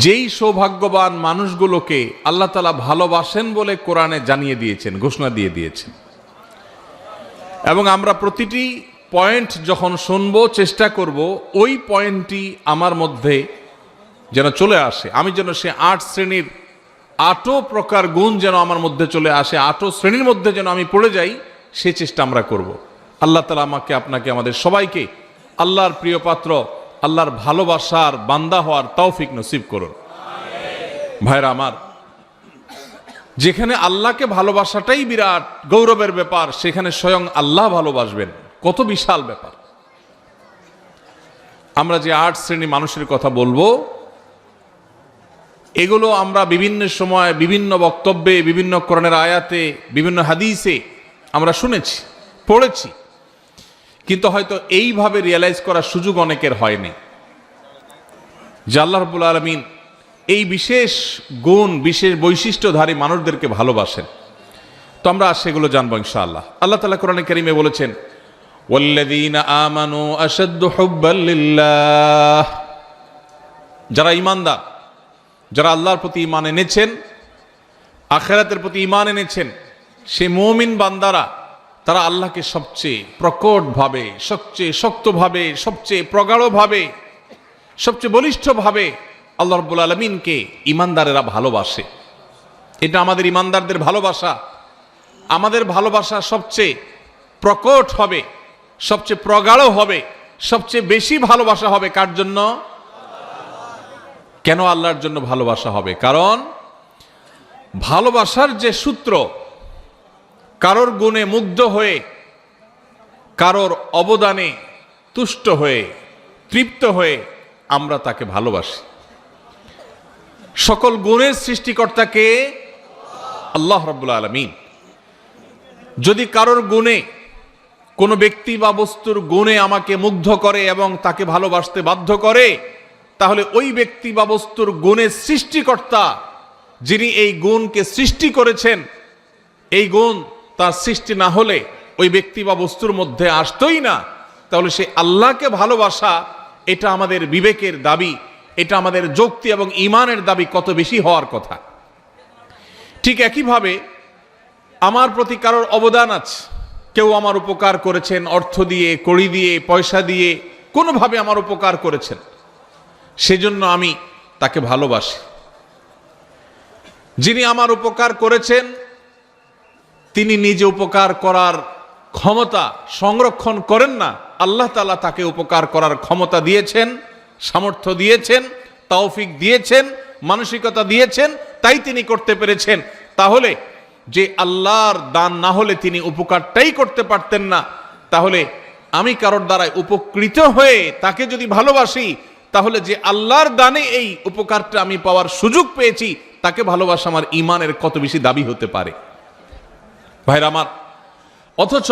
যেই সৌভাগ্যবান মানুষগুলোকে আল্লাহ তাআলা ভালোবাসেন বলে কোরআনে জানিয়ে দিয়েছেন, ঘোষণা দিয়ে দিয়েছেন। এবং আমরা প্রতিটি পয়েন্ট যখন শুনবো চেষ্টা করব ওই পয়েন্টটি আমার মধ্যে যেন চলে আসে, আমি যেন সে ৮ শ্রেণীর ৮ প্রকার গুণ যেন আমার মধ্যে চলে আসে, ৮ শ্রেণীর মধ্যে যেন আমি পড়ে যাই, সে চেষ্টা আমরা করব। আল্লাহ তাআলা আমাকে, আপনাকে, আমাদের সবাইকে আল্লাহর প্রিয় পাত্র, আল্লাহর ভালোবাসার বান্দা হওয়ার তৌফিক নসিব করুন। ভাইরা আমার, যেখানে আল্লাহকে ভালোবাসাটাই বিরাট গৌরবের ব্যাপার, সেখানে স্বয়ং আল্লাহ ভালোবাসবেন, কত বিশাল ব্যাপার। আমরা যে ৮ শ্রেণী মানুষের কথা বলবো, এগুলো আমরা বিভিন্ন সময়, বিভিন্ন বক্তব্যে, বিভিন্ন কোরআনের আয়াতে, বিভিন্ন হাদিসে আমরা শুনেছি, পড়েছি, কিন্তু হয়তো এইভাবে রিয়ালাইজ করার সুযোগ অনেকের হয়নি যে আল্লাহ রাব্বুল আলামিন এই বিশেষ গুণ, বিশেষ বৈশিষ্ট্যধারী মানুষদেরকে ভালোবাসেন। তো আমরা সেগুলো জানবো ইনশাআল্লাহ। আল্লাহ তাআলা কোরআনে কারীমে বলেছেন, ওয়াল্লাযীনা আমানু আশাদ্দু হুব্বাল লিল্লাহ, যারা ঈমানদার, যারা আল্লাহর প্রতি ঈমান এনেছেন, আখিরাতের প্রতি ঈমান এনেছেন, সে মুমিন বান্দারা তারা আল্লাহকে সবচেয়ে প্রকটভাবে, সবচেয়ে শক্তভাবে, সবচেয়ে প্রগাঢ়ভাবে, সবচেয়ে বলিষ্ঠভাবে আল্লাহ রাব্বুল আলামিনকে ঈমানদারেরা ভালোবাসে। এটা আমাদের ঈমানদারদের ভালোবাসা। আমাদের ভালোবাসা সবচেয়ে প্রকট হবে, সবচেয়ে প্রগাঢ় হবে, সবচেয়ে বেশি ভালোবাসা হবে কার জন্য? কেন আল্লাহর জন্য ভালোবাসা হবে? কারণ ভালোবাসার যে সূত্র, কারোর গুণে মুগ্ধ হয়ে, কারোর অবদানে তুষ্ট হয়ে, তৃপ্ত হয়ে আমরা তাকে ভালোবাসি। সকল গুণের সৃষ্টিকর্তাকে আল্লাহ রাব্বুল আলামিন। যদি কারোর গুণে, কোনো ব্যক্তি বা বস্তুর গুণে আমাকে মুগ্ধ করে এবং তাকে ভালোবাসতে বাধ্য করে, তাহলে ওই ব্যক্তি বা বস্তুর গুণের সৃষ্টিকর্তা, যিনি এই গুণকে সৃষ্টি করেছেন, এই গুণ তার সৃষ্টি না হলে ওই ব্যক্তি বা বস্তুর মধ্যে আসতোই না। তাহলে সে আল্লাহকে ভালোবাসা, এটা আমাদের বিবেকের দাবি, এটা আমাদের যুক্তি এবং ঈমানের দাবি কত বেশি হওয়ার কথা। ঠিক একইভাবে আমার প্রতি কারোর অবদান আছে, কেউ আমার উপকার করেছেন, অর্থ দিয়ে, কড়ি দিয়ে, পয়সা দিয়ে, কোনোভাবে আমার উপকার করেছেন, সেজন্য আমি তাকে ভালোবাসি। যিনি আমার উপকার করেছেন, তিনি নিজে উপকার করার ক্ষমতা সংরক্ষণ করেন না, আল্লাহ তাআলা তাকে উপকার করার ক্ষমতা দিয়েছেন, সামর্থ্য দিয়েছেন, তৌফিক দিয়েছেন, মানসিকতা দিয়েছেন, তাই তিনি করতে পেরেছেন। তাহলে যে আল্লাহর দান না হলে তিনি উপকারটাই করতে পারতেন না, তাহলে আমি কারোর দ্বারাই উপকৃত হয়ে তাকে যদি ভালোবাসি, তাহলে যে আল্লাহর দানে এই উপকারটা আমি পাওয়ার সুযোগ পেয়েছি, তাকে ভালোবাসা আমার ঈমানের কত বেশি দাবি হতে পারে। ভাইরা আমার, অথচ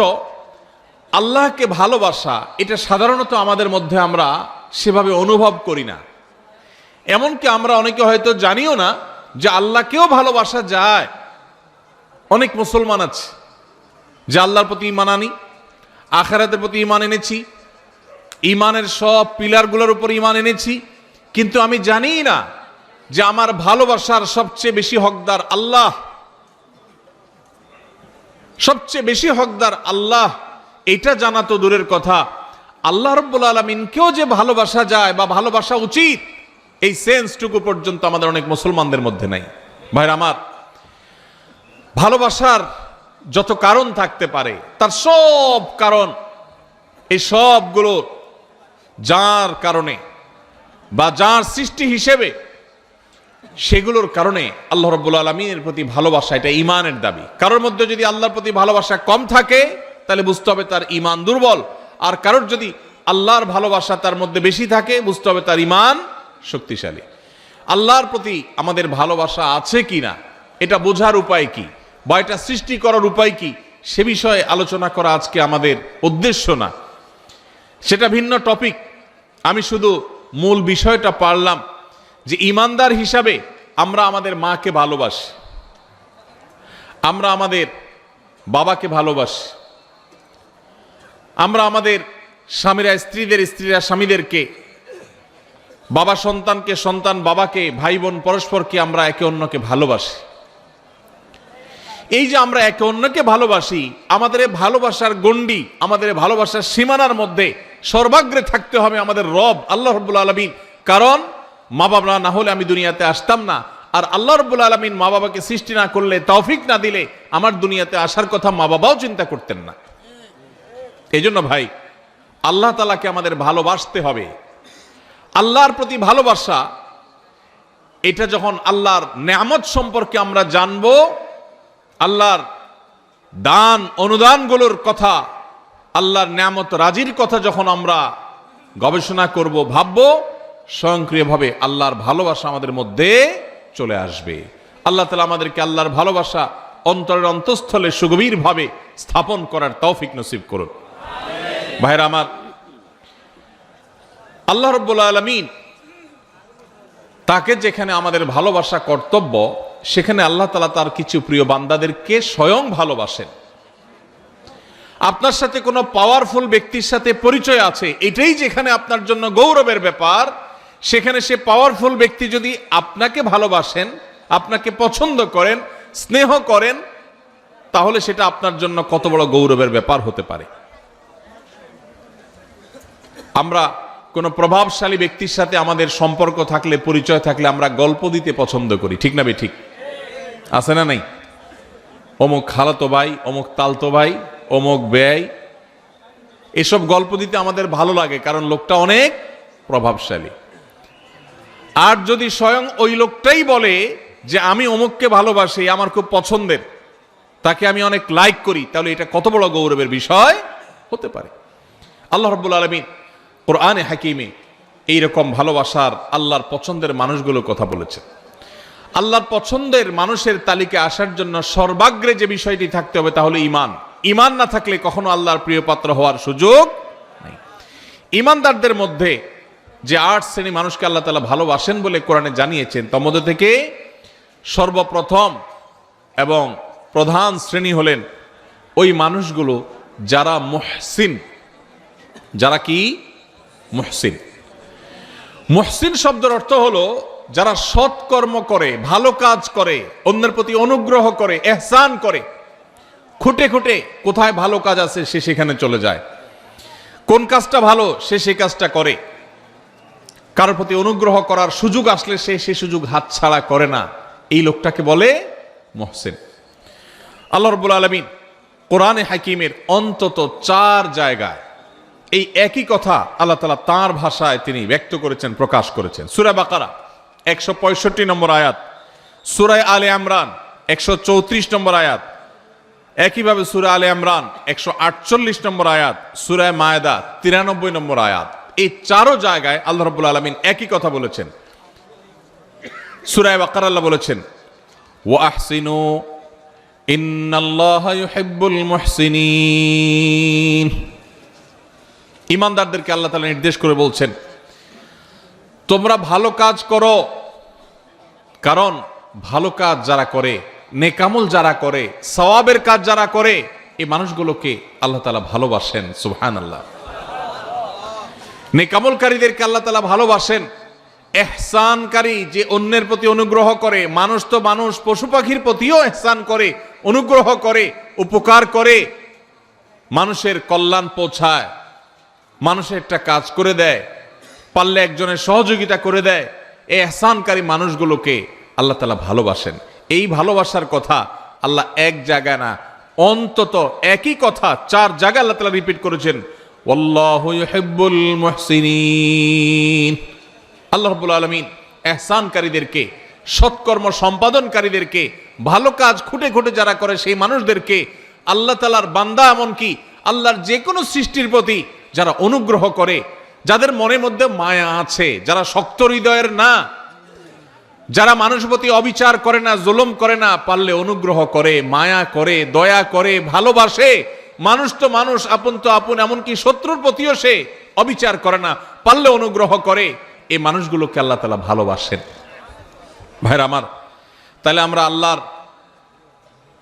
আল্লাহকে ভালোবাসা, এটা সাধারণত আমাদের মধ্যে আমরা সেভাবে অনুভব করি না। এমনকি আমরা অনেকে হয়তো জানিও না যে আল্লাহকেও ভালোবাসা যায়। অনেক মুসলমান আছে যে আল্লাহর প্রতি ঈমান আনি, আখিরাতের প্রতি ঈমান এনেছি, ঈমানের সব পিলারগুলোর উপর ঈমান এনেছি, কিন্তু আমি জানি না যে আমার ভালোবাসার সবচেয়ে বেশি হকদার আল্লাহ, সবচেয়ে বেশি হকদার আল্লাহ। এটা জানা তো দূরের কথা, আল্লাহ রাব্বুল আলামিনকেও যে ভালোবাসা যায় বা ভালোবাসা উচিত, এই সেন্সটুকু পর্যন্ত আমাদের অনেক মুসলমানদের মধ্যে নাই। ভাইরা আমার, ভালোবাসার যত কারণ থাকতে পারে, তার সব কারণ, এই সবগুলো যার কারণে বা যার সৃষ্টি হিসেবে, সেগুলোর কারণে আল্লাহ রাব্বুল আলামিনের প্রতি ভালোবাসা, এটা ঈমানের দাবি। কারোর মধ্যে যদি আল্লাহর প্রতি ভালোবাসা কম থাকে, তাহলে বুঝতে হবে তার ঈমান দুর্বল। আর কারোর যদি আল্লাহর ভালোবাসা তার মধ্যে বেশি থাকে, বুঝতে হবে তার ঈমান শক্তিশালী। আল্লাহর প্রতি আমাদের ভালোবাসা আছে কিনা, এটা বোঝার উপায় কি, বা এটা সৃষ্টি করার উপায় কি, সে বিষয়ে আলোচনা করা আজকে আমাদের উদ্দেশ্য না, সেটা ভিন্ন টপিক। আমি শুধু মূল বিষয়টা পারলাম যে ঈমানদার হিসাবে আমরা আমাদের মাকে ভালোবাসি, আমরা আমাদের বাবাকে ভালোবাসি, আমরা আমাদের স্বামীরা স্ত্রীদের, স্ত্রীরা স্বামীদেরকে বাবা সন্তানকে, সন্তান বাবাকে, ভাই বোন পরস্পরকে আমরা একে অন্যকে ভালোবাসি। এই যে আমরা একে অন্যকে ভালোবাসি, আমাদের ভালোবাসার গণ্ডি, আমাদের ভালোবাসার সীমানার মধ্যে সর্বাগ্রে থাকতে হবে আমাদের রব আল্লাহ রাব্বুল আলামিন। কারণ মা বাবা না হলে আমি দুনিয়াতে আসতাম না, আর আল্লাহ রাব্বুল আলামিন মা বাবাকে সৃষ্টি না করলে, তৌফিক না দিলে আমার দুনিয়াতে আসার কথা মা বাবাও চিন্তা করতেন না। এই জন্য ভাই, আল্লাহ তাআলাকে আমাদের ভালোবাসতে হবে। আল্লাহর প্রতি ভালোবাসা, এটা যখন আল্লাহর নেয়ামত সম্পর্কে আমরা জানবো, আল্লাহর দান অনুদানগুলোর কথা, আল্লাহর নেয়ামত রাজির কথা যখন আমরা গবেষণা করব, ভাববো, স্বয়ংক্রিয়ভাবে আল্লাহর ভালোবাসা আমাদের মধ্যে চলে আসবে। আল্লাহ তাআলা আমাদেরকে আল্লাহর ভালোবাসা অন্তরের অন্তঃস্থলে সুগভীরভাবে স্থাপন করার তৌফিক নসিব করুন। ভাইরা আমার, আল্লাহ রাব্বুল আলামিন তাকে যেখানে আমাদের ভালোবাসা কর্তব্য, সেখানে আল্লাহ তাআলা তার কিছু প্রিয় বান্দাদেরকে স্বয়ং ভালোবাসেন। আপনার সাথে কোনো পাওয়ারফুল ব্যক্তির সাথে পরিচয় আছে, এটাই যেখানে আপনার জন্য গৌরবের ব্যাপার, সেখানে সে পাওয়ারফুল ব্যক্তি যদি আপনাকে ভালোবাসেন, আপনাকে পছন্দ করেন, স্নেহ করেন, তাহলে সেটা আপনার জন্য কত বড় গৌরবের ব্যাপার হতে পারে। আমরা কোনো প্রভাবশালী ব্যক্তির সাথে আমাদের সম্পর্ক থাকলে, পরিচয় থাকলে, আমরা গল্প দিতে পছন্দ করি, ঠিক না ঠিক? আছে না নাই? অমুক খালাতো ভাই, অমুক তালতো ভাই, অমুক ব্যয়, এসব গল্প দিতে আমাদের ভালো লাগে, কারণ লোকটা অনেক প্রভাবশালী। আর যদি স্বয়ং ওই লোকটাই বলে যে আমি অমুককে ভালোবাসি, আমার খুব পছন্দের, তাকে আমি অনেক লাইক করি, তাহলে এটা কত বড় গৌরবের বিষয় হতে পারে। আল্লাহ রাব্বুল আলামিন কোরআনে হাকিমে এইরকম ভালোবাসার, আল্লাহর পছন্দের মানুষগুলোর কথা বলেছেন। আল্লাহর পছন্দের মানুষের তালিকায় আসার জন্য সর্বাগ্রে যে বিষয়টি থাকতে হবে, তাহলে ঈমান। ঈমান না থাকলে কখনো আল্লাহর প্রিয় পাত্র হওয়ার সুযোগ নেই। ঈমানদারদের মধ্যে যে 8 শ্রেণী মানুষকে আল্লাহ তাআলা ভালোবাসেন বলে কোরআনে জানিয়েছেন, তার মধ্যে থেকে সর্বপ্রথম এবং প্রধান শ্রেণী হলেন ওই মানুষগুলো যারা মুহসিন। যারা কি? মুহসিন। মুহসিন শব্দের অর্থ হলো যারা সৎকর্ম করে, ভালো কাজ করে, অন্যের প্রতি অনুগ্রহ করে, ইহসান করে। খুঁটে খুঁটে কোথায় ভালো কাজ আছে সে সেখানে চলে যায়, কোন কাজটা ভালো সে সেই কাজটা করে, কারোর প্রতি অনুগ্রহ করার সুযোগ আসলে সে সেই সুযোগ হাতছাড়া করে না। এই লোকটাকে বলে মুহসিন। আল্লাহ রাব্বুল আলামিন কোরআনে হাকিমের অন্তত 4 জায়গায় এই একই কথা আল্লাহ তাআলা তাঁর ভাষায় তিনি ব্যক্ত করেছেন, প্রকাশ করেছেন। সূরা বাকারা 165 নম্বর আয়াত, সূরা আলে ইমরান 134 নম্বর আয়াত, একইভাবে সূরা আলে ইমরান 148 নম্বর আয়াত, সূরা মায়েদা 93 নম্বর আয়াত। এই 4 জায়গায় আল্লাহ রাব্বুল আলামিন একই কথা বলেছেন। সূরা বাকারা আল্লাহ বলেছেন, ওয়া আহসিনু ইন্নাল্লাহা ইউহিব্বুল মুহসিনিন। ঈমানদারদেরকে আল্লাহ তাআলা নির্দেশ করে বলছেন, তোমরা ভালো কাজ করো, কারণ ভালো কাজ যারা করে, নেকামল যারা করে, সওয়াবের কাজ যারা করে, এই মানুষগুলোকে আল্লাহ তাআলা ভালোবাসেন। সুবহানাল্লাহ। নেকামলকারীদেরকে আল্লাহ তাআলা ভালোবাসেন। ইহসানকারী, যে অন্যের প্রতি অনুগ্রহ করে, মানুষ তো মানুষ, পশু পাখির প্রতিও ইহসান করে, অনুগ্রহ করে, উপকার করে, মানুষের কল্যাণ পৌঁছায়, মানুষের একটা কাজ করে দেয়, পারলে একজনের সহযোগিতা করে দেয়, এই ইহসানকারী মানুষগুলোকে আল্লাহ তাআলা ভালোবাসেন। এই ভালোবাসার কথা আল্লাহ এক জায়গায় না, অন্তত একই কথা 4 জায়গায় আল্লাহ তাআলা রিপিট করেছেন, ওয়াল্লাহু ইউহিব্বুল মুহসিনিন। আল্লাহ রাব্বুল আলামিন ইহসানকারীদেরকে, সৎকর্ম সম্পাদনকারীদেরকে, ভালো কাজ খুঁটে খুঁটে যারা করে সেই মানুষদেরকে আল্লাহ তাআলার বান্দা, এমনকি আল্লাহর যে কোনো সৃষ্টির প্রতি যারা অনুগ্রহ করে, যাদের মনের মধ্যে মায়া আছে, যারা শক্ত হৃদয়ের না, যারা মানুষের প্রতি অবিচার করে না, জুলুম করে না, পারলে অনুগ্রহ করে, মায়া করে, দয়া করে, ভালোবাসে। মানুষ তো মানুষ, আপন তো আপন, এমনকি শত্রুর প্রতিও সে অবিচার করে না, পারলে অনুগ্রহ করে। এই মানুষগুলোকে আল্লাহ তাআলা ভালোবাসেন। ভাইরা আমার, তাহলে আমরা আল্লাহর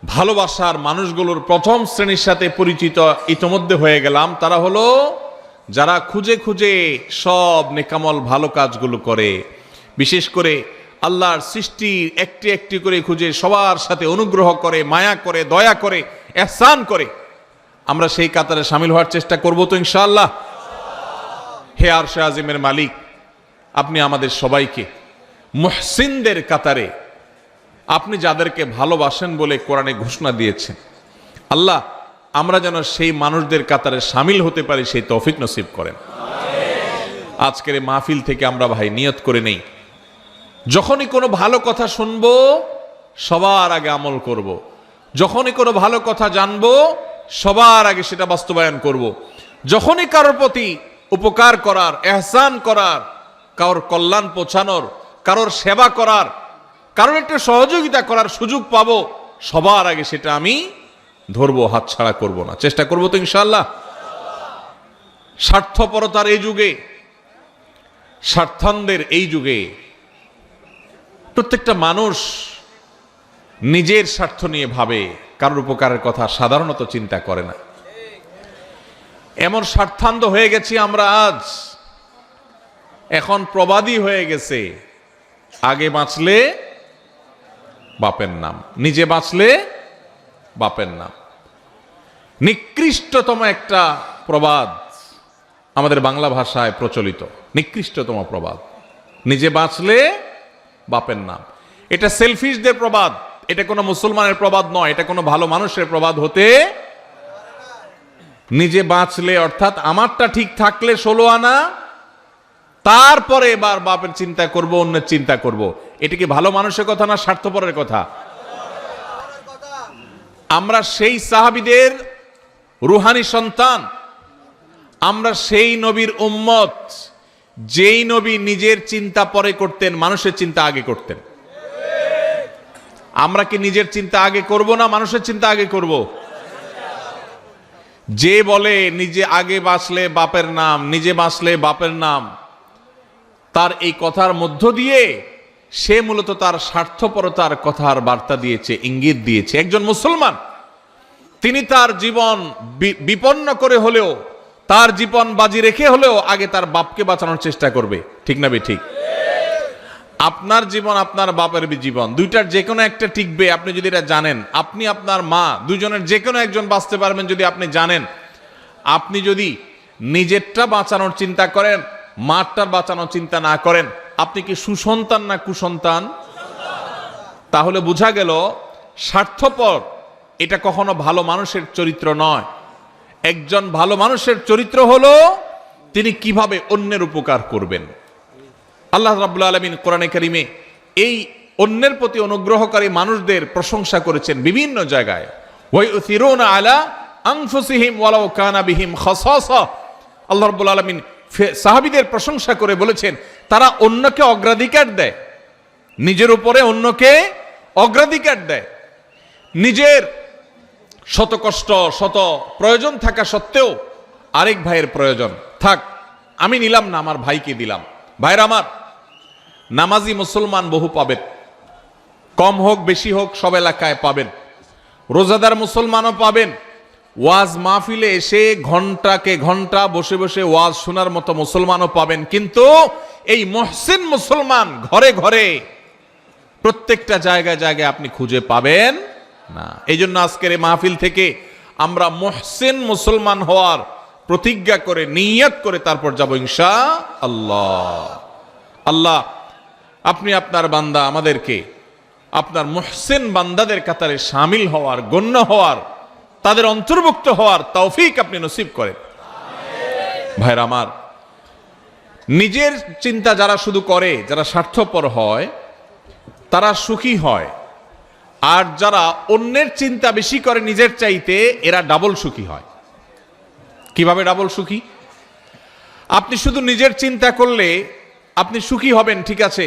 ভালোবাসার মানুষগুলোর প্রথম শ্রেণীর সাথে পরিচিত ইতোমধ্যে হয়ে গেলাম। তারা হলো যারা খুঁজে খুঁজে সব নেকামল ভালো কাজগুলো করে, বিশেষ করে আল্লাহর সৃষ্টি একটি একটি করে খুঁজে সবার সাথে অনুগ্রহ করে, মায়া করে, দয়া করে, ইহসান করে, আমরা সেই কাতারে শামিল হওয়ার চেষ্টা করব তো ইনশাআল্লাহ। হে আরশে আজিমের মালিক, আপনি আমাদের সবাইকে মুহসিনদের কাতারে, আপনি যাদেরকে ভালোবাসেন বলে কোরআনে ঘোষণা দিয়েছেন, আল্লাহ আমরা যেন সেই মানুষদের কাতারে শামিল হতে পারি সেই তৌফিক নসিব করেন। আজকের এই মাহফিল থেকে আমরা ভাই নিয়ত করে নেই, যখনই কোনো ভালো কথা শুনবো সবার আগে আমল করব। যখনই কোনো ভালো কথা জানবো সবার আগে সেটা বাস্তবায়ন করব। যখনই কারোর প্রতি উপকার করার, ইহসান করার, কারোর কল্যাণ পৌঁছানোর, কারোর সেবা করার, কারোর একটু সহযোগিতা করার সুযোগ পাবো, সবার আগে সেটা আমি ধরবো, হাতছাড়া করব না, চেষ্টা করবো তো ইনশাআল্লাহ। স্বার্থপরতার এই যুগে, স্বার্থান্ধের এই যুগে প্রত্যেকটা মানুষ নিজের স্বার্থ নিয়ে ভাবে, কারোর উপকারের কথা সাধারণত চিন্তা করে না। এমন স্বার্থান্ধ হয়ে গেছি আমরা আজ, এখন প্রবাদী হয়ে গেছে, আগে বাঁচলে বাপের নাম, নিজে বাঁচলে বাপের নাম। নিকৃষ্টতম একটা প্রবাদ আমাদের বাংলা ভাষায় প্রচলিত, নিকৃষ্টতম প্রবাদ, নিজে বাঁচলে বাপের নাম। এটা সেলফিশদের প্রবাদ, এটা কোনো মুসলমানের প্রবাদ নয়, এটা কোনো ভালো মানুষের প্রবাদ হতে। নিজে বাঁচলে অর্থাৎ আমারটা ঠিক থাকলে 16 আনা, তারপরে এবার বাপের চিন্তা করব, অন্যের চিন্তা করব। এটা কি ভালো মানুষের কথা না স্বার্থপরের কথা? আমরা সেই সাহাবীদের রুহানি সন্তান, আমরা সেই নবীর উম্মত যেই নবী নিজের চিন্তা পরে করতেন, মানুষের চিন্তা আগে করতেন। আমরা কি নিজের চিন্তা আগে করব না মানুষের চিন্তা আগে করব? যে বলে নিজে আগে বাঁচলে বাপের নাম, নিজে বাঁচলে বাপের নাম, তার এই কথার মধ্য দিয়ে সে মূলত তার স্বার্থপরতার কথার বার্তা দিয়েছে, ইঙ্গিত দিয়েছে। একজন মুসলমান তিনি তার জীবন বিপন্ন করে হলেও, তার জীবন বাজি রেখে হলেও আগে তার বাপকে বাঁচানোর চেষ্টা করবে, ঠিক না বে ঠিক? আপনার জীবন আপনার বাপের জীবন, দুইটার যে কোনো একটা টিকবে আপনি যদি এটা জানেন। আপনি আপনার মা, দুজনের যে কোনো একজন বাঁচতে পারবেন যদি আপনি জানেন। আপনি যদি নিজেরটা বাঁচানোর চিন্তা করেন, মারটার বাঁচানোর চিন্তা না করেন, আপনি কি সুসন্তান না কুসন্তান? তাহলে বোঝা গেল স্বার্থপর এটা কখনো ভালো মানুষের চরিত্র নয়। একজন ভালো মানুষের চরিত্র হলো তিনি কিভাবে অন্যের উপকার করবেন। আল্লাহ রাব্বুল আলামিন কোরআনে কারিমে এই অন্যের প্রতি অনুগ্রহকারী মানুষদের প্রশংসা করেছেন বিভিন্ন জায়গায়। ওয়ায়ুসিরুনা আলা আনফুসিহিম ওয়ালাউ কানা বিহিম খাসাসা। আল্লাহ রাব্বুল আলামিন সাহাবীদের প্রশংসা করে বলেছেন তারা অন্যকে অগ্রাধিকার দেয়, নিজের উপরে অন্যকে অগ্রাধিকার দেয়। নিজের শত কষ্ট, শত প্রয়োজন থাকা সত্ত্বেও আরেক ভাইয়ের প্রয়োজন থাক, আমি নিলাম না, আমার ভাইকে দিলাম। ভাইরা আমার, নামাজি মুসলমান বহু পাবেন, কম হোক বেশি হোক সব এলাকায় পাবেন। রোজাদার মুসলমানও পাবেন। ওয়াজ মাহফিলে এসে ঘন্টাকে ঘন্টা বসে বসে ওয়াজ শোনার মতো মুসলমানও পাবেন। কিন্তু এই মুহসিন মুসলমান ঘরে ঘরে প্রত্যেকটা জায়গায় জায়গায় আপনি খুঁজে পাবেন না। এই জন্য আজকের এই মাহফিল থেকে আমরা মুহসিন মুসলমান হওয়ার প্রতিজ্ঞা করে, নিয়ত করে তারপর যাব ইনশাআল্লাহ। আল্লাহ আপনি আপনার বান্দা আমাদেরকে আপনার মুহসিন বান্দাদের কাতারে শামিল হওয়ার, গণ্য হওয়ার, তাদের অন্তর্ভুক্ত হওয়ার তৌফিক আপনি নসিব করেন। ভাইরা আমার, নিজের চিন্তা যারা শুধু করে, যারা স্বার্থপর হয়, তারা সুখী হয়। আর যারা অন্যের চিন্তা বেশি করে নিজের চাইতে, এরা ডাবল সুখী হয়। কিভাবে ডাবল সুখী? আপনি শুধু নিজের চিন্তা করলে আপনি সুখী হবেন, ঠিক আছে।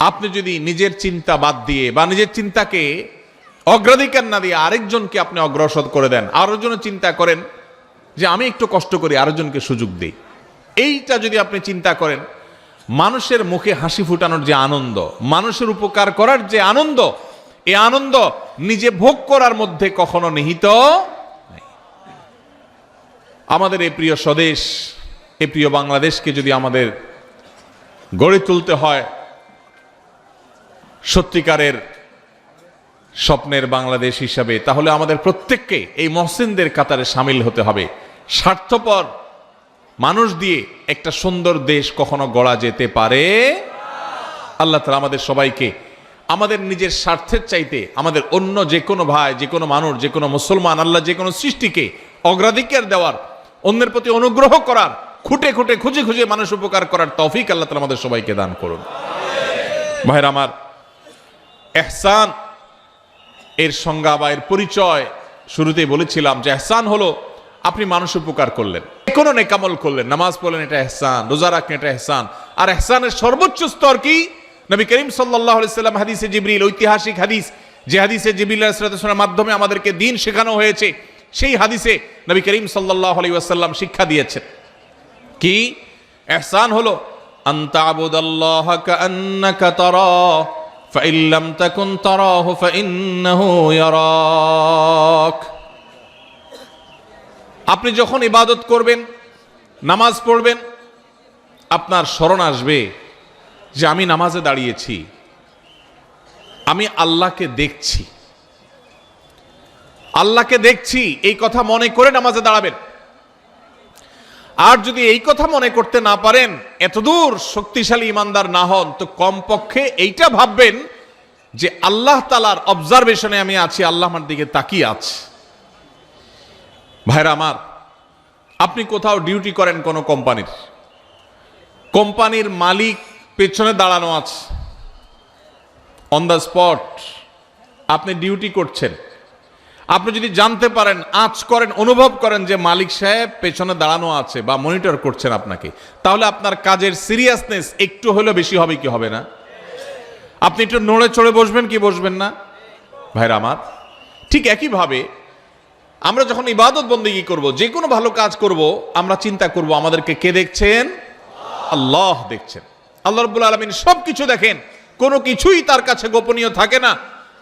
আপনি যদি নিজের চিন্তা বাদ দিয়ে বা নিজের চিন্তাকে অগ্রাধিকার না দিয়ে আরেকজনকে আপনি অগ্রসর করে দেন, আরেকজনের চিন্তা করেন যে আমি একটু কষ্ট করি, আরেকজনকে সুযোগ দিই, এইটা যদি আপনি চিন্তা করেন, মানুষের মুখে হাসি ফুটানোর যে আনন্দ, মানুষের উপকার করার যে আনন্দ, এই আনন্দ নিজে ভোগ করার মধ্যে কখনো নিহিত নাই। আমাদের এই প্রিয় স্বদেশ, এই প্রিয় বাংলাদেশকে যদি আমাদের গড়ে তুলতে হয় সত্যিকারের স্বপ্নের বাংলাদেশ হিসাবে, তাহলে আমাদের প্রত্যেককে এই মহসিনদের কাতারে সামিল হতে হবে। স্বার্থপর মানুষ দিয়ে একটা সুন্দর দেশ কখনো গড়া যেতে পারে? আল্লাহ তাআলা আমাদের সবাইকে আমাদের নিজের স্বার্থের চাইতে আমাদের অন্য যে কোনো ভাই, যে কোনো মানুষ, যে কোনো মুসলমান, আল্লাহ যে কোনো সৃষ্টিকে অগ্রাধিকার দেওয়ার, অন্যের প্রতি অনুগ্রহ করার, খুঁটে খুঁটে খুঁজে খুঁজে মানুষ উপকার করার তৌফিক আল্লাহ তাআলা আমাদের সবাইকে দান করুন। ভাইরা আমার, ইহসান এর সংজ্ঞা বা এর পরিচয় শুরুতেই বলেছিলাম যে ইহসান হলো আপনি মানুষ উপকার করলেন, কোনো নেকামল করলেন, নামাজ পড়লেন, এটা ইহসান, রোজা রাখলেন, এটা ইহসান। আর ইহসানের সর্বোচ্চ স্তর কি? নবী করিম সাল্লাল্লাহু আলাইহি সাল্লাম হাদিসে জিবরিল, ঐতিহাসিক হাদিস, যে হাদিসে জিবরিল আলাইহিস সালামের মাধ্যমে আমাদেরকে দ্বীন শেখানো হয়েছে, সেই হাদিসে নবী করিম সাল্লাল্লাহু আলাইহি ওয়াসাল্লাম শিক্ষা দিয়েছেন কি? ইহসান হলো আনতা আবুদাল্লাহা কাআন্নাকা তারা ফাইন লাম তাকুন তারাহু ফাইন্নাহু ইয়ারাক। আপনি যখন ইবাদত করবেন, নামাজ পড়বেন, আপনার স্মরণ আসবে যে আমি নামাজে দাঁড়িয়েছি, আমি আল্লাহকে দেখছি, আল্লাহকে দেখছি, এই কথা মনে করে নামাজে দাঁড়াবেন। আর যদি এই কথা মনে করতে না পারেন, এতদূর শক্তিশালী ইমানদার না হন, তো কমপক্ষে এইটা ভাববেন যে আল্লাহ তাআলার অবজারভেশনে আমি আছি, আল্লাহ আমার দিকে তাকিয়ে আছে। ভাইরা আমার, আপনি কোথাও ডিউটি করেন কোনো কোম্পানির, কোম্পানির মালিক পেছনে দাঁড়ানো আছে, অন দ্য স্পট আপনি ডিউটি করছেন। আপনি যদি জানতে পারেন, আঁচ করেন, অনুভব করেন যে মালিক সাহেব পেছনে দাঁড়ানো আছে বা মনিটর করছেন আপনাকে, তাহলে আপনার কাজের সিরিয়াসনেস একটু হলেও বেশি হবে কি হবে না? আপনি একটু নড়ে চড়ে বসবেন কি বসবেন না? ভাইরা আমার, ঠিক একইভাবে আমরা যখন ইবাদত বন্দেগী করব, যে কোনো ভালো কাজ করব, আমরা চিন্তা করব আমাদেরকে কে দেখছেন? আল্লাহ দেখছেন। আল্লাহ রাব্বুল আলামিন সবকিছু দেখেন, কোনো কিছুই তার কাছে গোপনীয় থাকে না।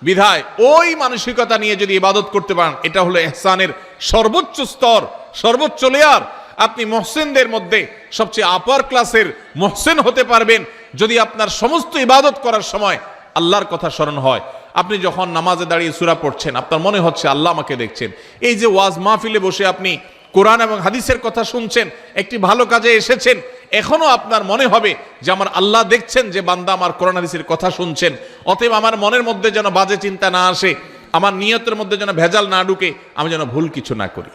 বিধায় ওই মানসিকতা নিয়ে যদি ইবাদত করতে পারেন, এটা হলো ইহসানের সর্বোচ্চ স্তর, সর্বোচ্চ লেয়ার। আপনি মুহসিনদের মধ্যে সবচেয়ে আপার ক্লাসের মুহসিন হতে পারবেন যদি আপনার সমস্ত ইবাদত করার সময় আল্লাহর কথা স্মরণ হয়। আপনি যখন নামাজে দাঁড়িয়ে সূরা পড়ছেন, আপনার মনে হচ্ছে আল্লাহ আমাকে দেখছেন। এই যে ওয়াজ মাহফিলে বসে আপনি কোরআন এবং হাদিসের কথা শুনছেন, একটি ভালো কাজে এসেছেন, এখনো আপনার মনে হবে যে আমার আল্লাহ দেখছেন যে বান্দা আমার কোরআন হাদিসের কথা শুনছেন। অতএব আমার মনের মধ্যে যেন বাজে চিন্তা না আসে, আমার নিয়তের মধ্যে যেন ভেজাল না ঢুকে, আমি যেন ভুল কিছু না করি।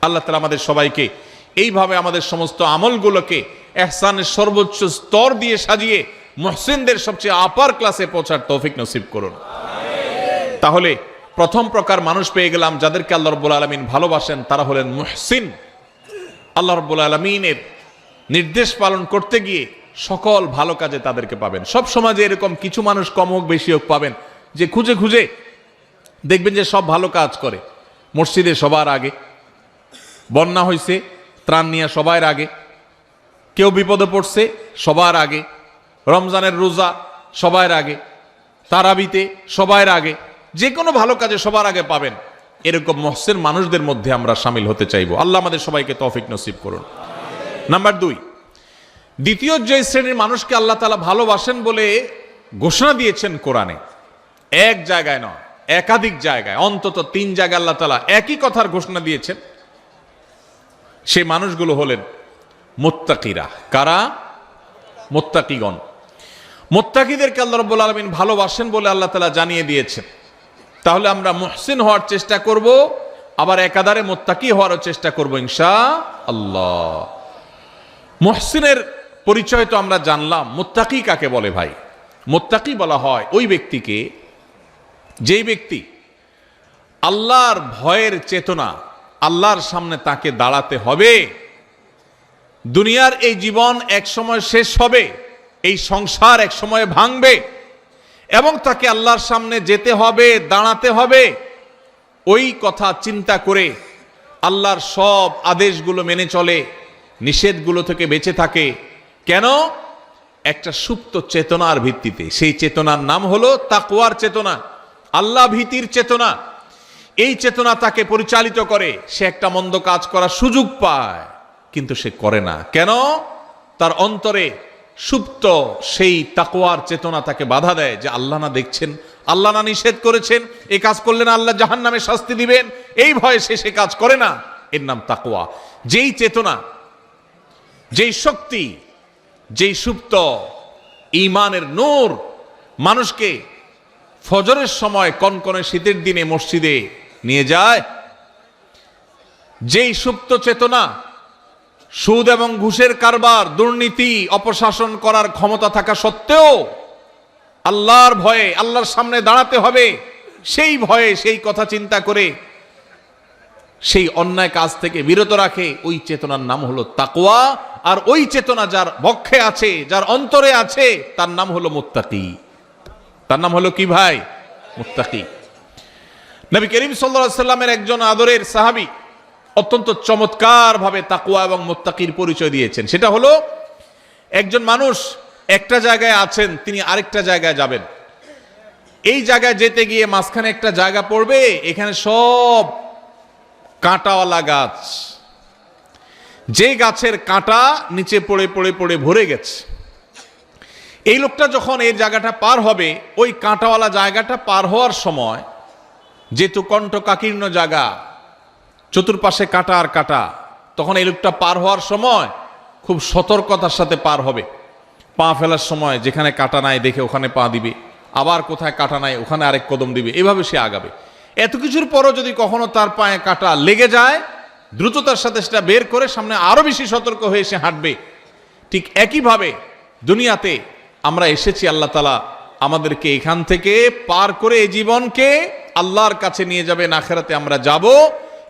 আল্লাহ তাআলা আমাদের সবাইকে এইভাবে আমাদের সমস্ত আমলগুলোকে ইহসানের সর্বোচ্চ স্তর দিয়ে সাজিয়ে মুহসিনদের সবচেয়ে আপার ক্লাসে পৌঁছার তৌফিক নসিব করুন। তাহলে প্রথম প্রকার মানুষ পেয়ে গেলাম যাদেরকে আল্লাহ রাব্বুল আলামিন ভালোবাসেন, তারা হলেন মুহসিন। আল্লাহ রাব্বুল আলামিনের নির্দেশ পালন করতে গিয়ে সকল ভালো কাজে তাদেরকে পাবেন। সব সমাজে এরকম কিছু মানুষ কম হোক বেশি হোক পাবেন, যে খুঁজে খুঁজে দেখবেন যে সব ভালো কাজ করে। মসজিদে সবার আগে, বন্যা হয়েছে ত্রাণ নিয়ে সবার আগে, কেউ বিপদে পড়ছে সবার আগে, রমজানের রোজা সবার আগে, তারাবিতে সবার আগে, যে কোনো ভালো কাজে সবার আগে পাবেন। এরকম মুহসিন মানুষদের মধ্যে আমরা শামিল হতে চাইবো। আল্লাহ আমাদের সবাইকে তৌফিক নসিব করুন। নাম্বার 2, দ্বিতীয় যে শ্রেণীর মানুষকে আল্লাহ তাআলা ভালোবাসেন বলে ঘোষণা দিয়েছেন কোরআনে, এক জায়গায় নয়, একাধিক জায়গায়, অন্তত 3 জায়গায় আল্লাহ তাআলা একই কথার ঘোষণা দিয়েছেন। সেই মানুষগুলো হলেন মুত্তাকিরা। কারা? মুত্তাকিগণ। মুত্তাকিদেরকে আল্লাহ রাব্বুল আলামিন ভালোবাসেন বলে আল্লাহ তাআলা জানিয়ে দিয়েছেন। তাহলে আমরা মুহসিন হওয়ার চেষ্টা করব, আবার একাধারে মুত্তাকি হওয়ারও চেষ্টা করব ইনশাআল্লাহ। মুহসিনের পরিচয় তো আমরা জানলাম। মুত্তাকি কাকে বলে ভাই? মুত্তাকি বলা হয় ওই ব্যক্তিকে, যেই ব্যক্তি আল্লাহর ভয়ের চেতনা, আল্লাহর সামনে তাকে দাঁড়াতে হবে। দুনিয়ার এই জীবন এক সময় শেষ হবে, এই সংসার এক সময় ভাঙবে এবং তাকে আল্লাহর সামনে যেতে হবে, দাঁড়াতে হবে। ওই কথা চিন্তা করে আল্লাহর সব আদেশগুলো মেনে চলে, নিষেধগুলো থেকে বেঁচে থাকে। কেন? একটা সুপ্ত চেতনার ভিত্তিতে। সেই চেতনার নাম হলো তাকওয়ার চেতনা, আল্লাহ ভীতির চেতনা। এই চেতনা তাকে পরিচালিত করে, সে একটা মন্দ কাজ করার সুযোগ পায় কিন্তু সে করে না। কেন? তার অন্তরে সুপ্ত সেই তাকওয়ার চেতনা তাকে বাধা দেয় যে আল্লাহ না দেখছেন, আল্লাহ না নিষেধ করেছেন, এই কাজ করলে না আল্লাহ জাহান্নামে শাস্তি দিবেন, এই ভয়ে সে কাজ করে না। এর নাম তাকওয়া। যেই চেতনা, যেই শক্তি, যেই সুপ্ত ঈমানের নূর মানুষকে ফজরের সময় কনকনে শীতের দিনে মসজিদে নিয়ে যায়, যেই সুপ্ত চেতনা সুদ এবং ঘুষের কারবার, দুর্নীতি, অপশাসন করার ক্ষমতা থাকা সত্ত্বেও আল্লাহর ভয়ে আল্লাহর সামনে দাঁড়াতে হবে সেই ভয়ে, সেই কথা চিন্তা করে সেই অন্যায় কাজ থেকে বিরত রাখে, ওই চেতনার নাম হলো তাকওয়া। আর ওই চেতনা যার বক্ষে আছে, যার অন্তরে আছে, তার নাম হলো মুত্তাকি। তার নাম হলো কি ভাই? মুত্তাকি। নবী করিম সাল্লাল্লাহু আলাইহি সাল্লামের একজন আদরের সাহাবী অত্যন্ত চমৎকার ভাবে তাকওয়া এবং মুত্তাকির পরিচয় দিয়েছেন। সেটা হলো, একজন মানুষ একটা জায়গায় আছেন, তিনি আরেকটা জায়গায় যাবেন। এই জায়গায় যেতে গিয়ে মাঝখানে একটা জায়গা পড়বে, এখানে সব কাঁটাওয়ালা গাছ, যে গাছের কাঁটা নিচে পড়ে পড়ে পড়ে ভরে গেছে। এই লোকটা যখন এই জায়গাটা পার হবে, ওই কাঁটাওয়ালা জায়গাটা পার হওয়ার সময়, যেহেতু কণ্টকাকীর্ণ জায়গা, চতুর্পাশে কাঁটা আর কাঁটা, তখন এই লোকটা পার হওয়ার সময় খুব সতর্কতার সাথে পার হবে। পা ফেলার সময় যেখানে কাঁটা নাই দেখে ওখানে পা দিবে, আবার কোথায় কাঁটা নাই ওখানে আরেক কদম দিবে, এভাবে সে আগাবে। এত কিছুর পরও যদি কখনো তার পায়ে কাঁটা লেগে যায়, দ্রুততার সাথে সেটা বের করে সামনে আরো বেশি সতর্ক হয়ে সে হাঁটবে। ঠিক একইভাবে দুনিয়াতে আমরা এসেছি, আল্লাহ তাআলা আমাদেরকে এখান থেকে পার করে এই জীবনকে আল্লাহর কাছে নিয়ে যাবেন, আখিরাতে আমরা যাব।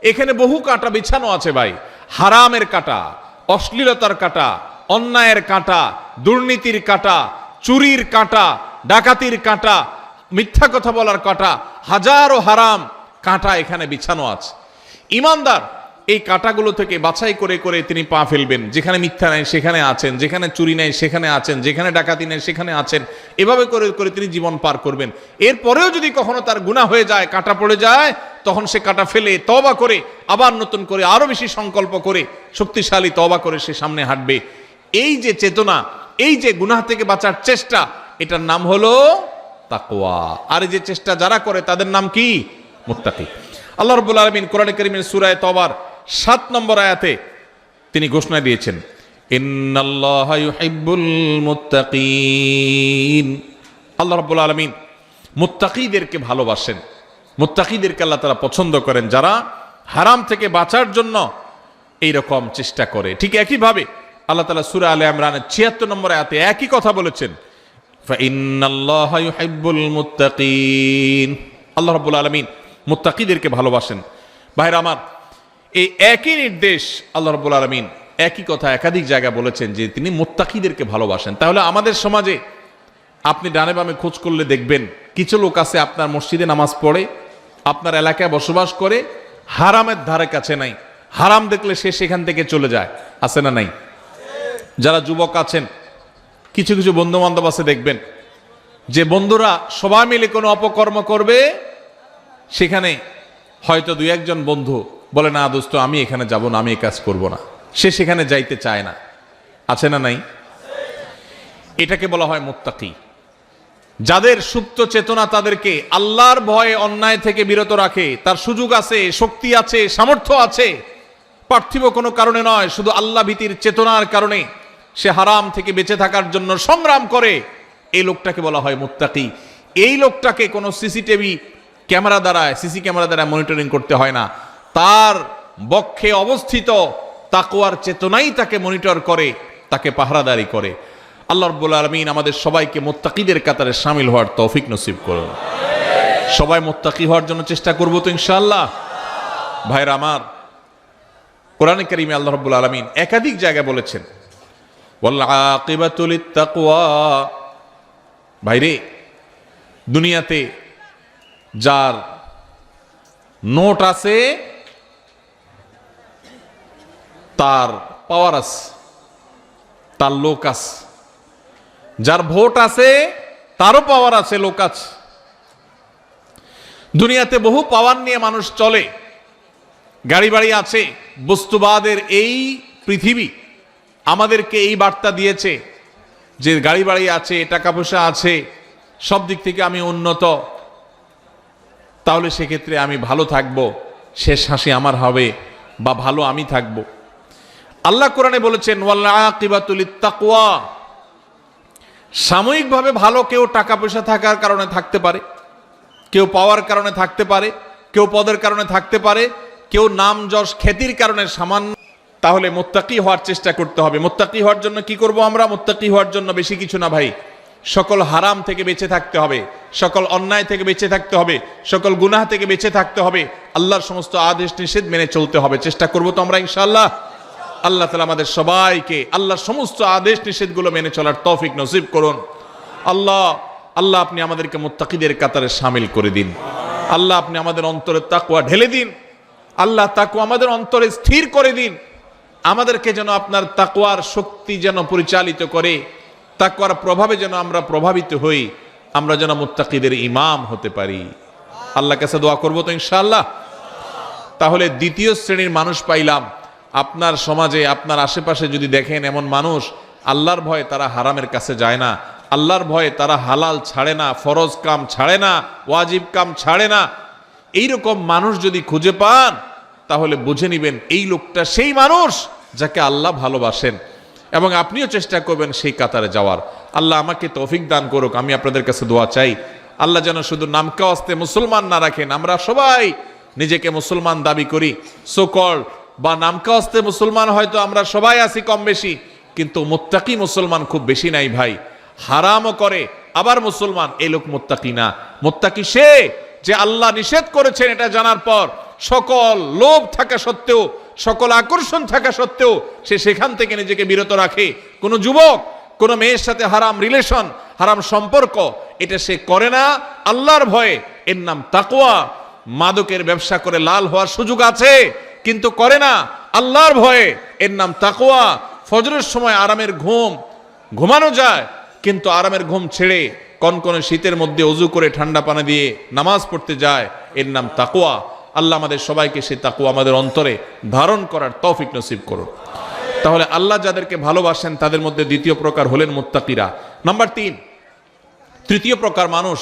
এখানে বহু কাঁটা বিছানো আছে ভাই, হারামের কাঁটা, অশ্লীলতার কাঁটা, অন্যায়ের কাঁটা, দুর্নীতির কাঁটা, চুরির কাঁটা, ডাকাতির কাঁটা, মিথ্যা কথা বলার কাঁটা, হাজারো হারাম কাঁটা এখানে বিছানো আছে। ঈমানদার এই কাঁটাগুলো থেকে বাছাই করে করে তিনি পা ফেলবেন। যেখানে মিথ্যা নাই সেখানে আছেন, যেখানে চুরি নাই সেখানে আছেন, যেখানে ডাকাতি নাই সেখানে আছেন, এভাবে করে করে তিনি জীবন পার করবেন। এরপরেও যদি কখনো তার গুনাহ হয়ে যায়, কাঁটা পড়ে যায়, তখন সে কাঁটা ফেলে তওবা করে আবার নতুন করে আরো বেশি সংকল্প করে শক্তিশালী তওবা করে সে সামনে হাঁটবে। এই যে চেতনা, এই যে গুনাহ থেকে বাঁচার চেষ্টা, এটার নাম হলো তাকওয়া। আর এই যে চেষ্টা যারা করে তাদের নাম কি? মুত্তাকি। আল্লাহ রাব্বুল আলামিন কোরআনে কারীমের সূরা তওবার 7 নম্বর আয়াতে তিনি ঘোষণা দিয়েছেন, ইন্নাল্লাহা ইউহিব্বুল মুত্তাকিন। আল্লাহ রাব্বুল আলামিন মুত্তাকিদেরকে ভালোবাসেন, মুত্তাকিদেরকে আল্লাহ তাআলা পছন্দ করেন, যারা হারাম থেকে বাঁচার জন্য এইরকম চেষ্টা করে। ঠিক একইভাবে আল্লাহ তাআলা সূরা আলে ইমরানের 76 নম্বর আয়াতে একই কথা বলেছেন, ফাইন্নাল্লাহা ইউহিব্বুল মুত্তাকিন। আল্লাহ রাব্বুল আলামিন মুত্তাকিদেরকে ভালোবাসেন। ভাইরা আমার, এই একই নির্দেশ আল্লাহ রাব্বুল আলামিন একই কথা একাধিক জায়গায় বলেছেন যে তিনি মুত্তাকিদেরকে ভালোবাসেন। তাহলে আমাদের সমাজে আপনি ডানে বামে খোঁজ করলে দেখবেন কিছু লোক আছে আপনার মসজিদে নামাজ পড়ে, আপনার এলাকায় বসবাস করে, হারামের ধারে কাছে নাই, হারাম দেখলে সে সেখান থেকে চলে যায়। আছে না নাই? যারা যুবক আছেন, কিছু কিছু বন্ধু বান্ধব আছে, দেখবেন যে বন্ধুরা সবাই মিলে কোনো অপকর্ম করবে, সেখানে হয়তো দুই একজন বন্ধু বলে, না দোস্ত আমি এখানে যাব না, আমি এই কাজ করব না, সে সেখানে যাইতে চায় না। আছে না নাই? এটাকে বলা হয় মুত্তাকি। যাদের সুপ্ত চেতনা তাদেরকে আল্লাহর ভয়ে অন্যায় থেকে বিরত রাখে, তার সুযোগ আছে, শক্তি আছে, সামর্থ্য আছে, পার্থিব কোনো কারণে নয়, শুধু আল্লাহ ভীতির চেতনার কারণে সে হারাম থেকে বেঁচে থাকার জন্য সংগ্রাম করে, এই লোকটাকে বলা হয় মুত্তাকি। এই লোকটাকে কোনো সিসি ক্যামেরা দ্বারা মনিটরিং করতে হয় না, তার বক্ষে অবস্থিত তাকওয়ার চেতনাই তাকে মনিটর করে, তাকে পাহারাদারি করে। আল্লাহ রাব্বুল আলামিন আমাদের সবাইকে মুত্তাকিদের কাতারে শামিল হওয়ার তৌফিক নসিব করুন। সবাই মুত্তাকি হওয়ার জন্য চেষ্টা করব তো ইনশাআল্লাহ। ভাইরা আমার, কোরআনে কারীমে আল্লাহ রাব্বুল আলামিন একাধিক জায়গায় বলেছেন, ওয়াল আকিবাতু লিত্তাকওয়া। ভাইরে, দুনিয়াতে যার নোট আছে তার পাওয়ার আছে, তার লোক আছে, যার ভোট আছে তারও পাওয়ার আছে, লোক আছে। দুনিয়াতে বহু পাওয়ার নিয়ে মানুষ চলে, গাড়ি বাড়ি আছে। বস্তুবাদের এই পৃথিবী আমাদেরকে এই বার্তা দিয়েছে যে গাড়ি বাড়ি আছে, টাকা পয়সা আছে, সব দিক থেকে আমি উন্নত, তাহলে সেক্ষেত্রে আমি ভালো থাকব, শেষ হাসি আমার হবে বা ভালো আমি থাকব। আল্লাহ কোরআনে বলেছেন ওয়াল আকিবাতু লিত্তাকওয়া, সাময়িকভাবে ভালো কেউ টাকা পয়সা থাকার কারণে থাকতে পারে, কেউ পাওয়ার কারণে থাকতে পারে, কেউ পদের কারণে থাকতে পারে, কেউ নাম যশ খ্যাতির কারণে সামান্য। তাহলে মুত্তাকি হওয়ার চেষ্টা করতে হবে। মুত্তাকি হওয়ার জন্য কি করব আমরা? মুত্তাকি হওয়ার জন্য বেশি কিছু না ভাই, সকল হারাম থেকে বেঁচে থাকতে হবে, সকল অন্যায় থেকে বেঁচে থাকতে হবে, সকল গুনাহ থেকে বেঁচে থাকতে হবে, আল্লাহর সমস্ত আদেশ নিষেধ মেনে চলতে হবে। চেষ্টা করব তো আমরা ইনশাআল্লাহ। আল্লাহ তাআলা আমাদের সবাইকে আল্লাহর সমস্ত আদেশ নিষেধগুলো মেনে চলার তৌফিক নসিব করুন। আল্লাহ আল্লাহ আপনি আমাদেরকে মুত্তাকিদের কাতারে শামিল করে দিন। আল্লাহ আপনি আমাদের অন্তরে তাকওয়া ঢেলে দিন। আল্লাহ তাকওয়া আমাদের অন্তরে স্থির করে দিন। আমাদেরকে যেন আপনার তাকওয়ার শক্তি যেন পরিচালিত করে, তাকওয়ার প্রভাবে যেন আমরা প্রভাবিত হই, আমরা যেন মুত্তাকিদের ইমাম হতে পারি। আল্লাহর কাছে দোয়া করব তো ইনশাআল্লাহ। তাহলে দ্বিতীয় শ্রেণীর মানুষ পাইলাম। আপনার সমাজে আপনার আশেপাশে যদি দেখেন এমন মানুষ, আল্লাহর ভয়ে তারা হারামের কাছে যায় না, আল্লাহর ভয়ে তারা হালাল ছাড়ে না, ফরজ কাম ছাড়ে না, ওয়াজিব কাম ছাড়ে না, এইরকম মানুষ যদি খুঁজে পান তাহলে বুঝে নিবেন এই লোকটা সেই মানুষ যাকে আল্লাহ ভালোবাসেন, এবং আপনিও চেষ্টা করবেন সেই কাতারে যাওয়ার। আল্লাহ আমাকে তৌফিক দান করুক। আমি আপনাদের কাছে দোয়া চাই, আল্লাহ যেন শুধু নামকাওয়াস্তে মুসলমান না রাখেন। আমরা সবাই নিজেকে মুসলমান দাবি করি, সোকল বা নামকাওয়াস্তে মুসলমান হয়তো আমরা সবাই আছি কম বেশি, কিন্তু মুত্তাকি মুসলমান খুব বেশি নাই ভাই। হারামও করে আবার মুসলমান, এই লোক মুত্তাকি না। মুত্তাকি সে যে আল্লাহ নিষেধ করেছেন এটা জানার পর সকল লোভ থাকা সত্ত্বেও, সকল আকর্ষণ থাকা সত্ত্বেও সে সেখান থেকে নিজেকে বিরত রাখে। কোনো যুবক কোনো মেয়ের সাথে হারাম রিলেশন, হারাম সম্পর্ক এটা সে করে না আল্লাহর ভয়ে, এর নাম তাকওয়া। মাদকের ব্যবসা করে লাল হওয়ার সুযোগ আছে কিন্তু করে না আল্লাহর ভয়ে, এর নাম তাকওয়া। ফজরের সময় আরামের ঘুম ঘুমানো যায়, কিন্তু আরামের ঘুম ছেড়ে কনকনে শীতের মধ্যে ওযু করে ঠান্ডা পানি দিয়ে নামাজ পড়তে যায়, এর নাম তাকওয়া। আল্লাহ আমাদের সবাইকে সেই তাকওয়া আমাদের অন্তরে ধারণ করার তৌফিক নসিব করুন। তাহলে আল্লাহ যাদেরকে ভালোবাসেন তাদের মধ্যে দ্বিতীয় প্রকার হলেন মুত্তাকিরা। নাম্বার 3, তৃতীয় প্রকার মানুষ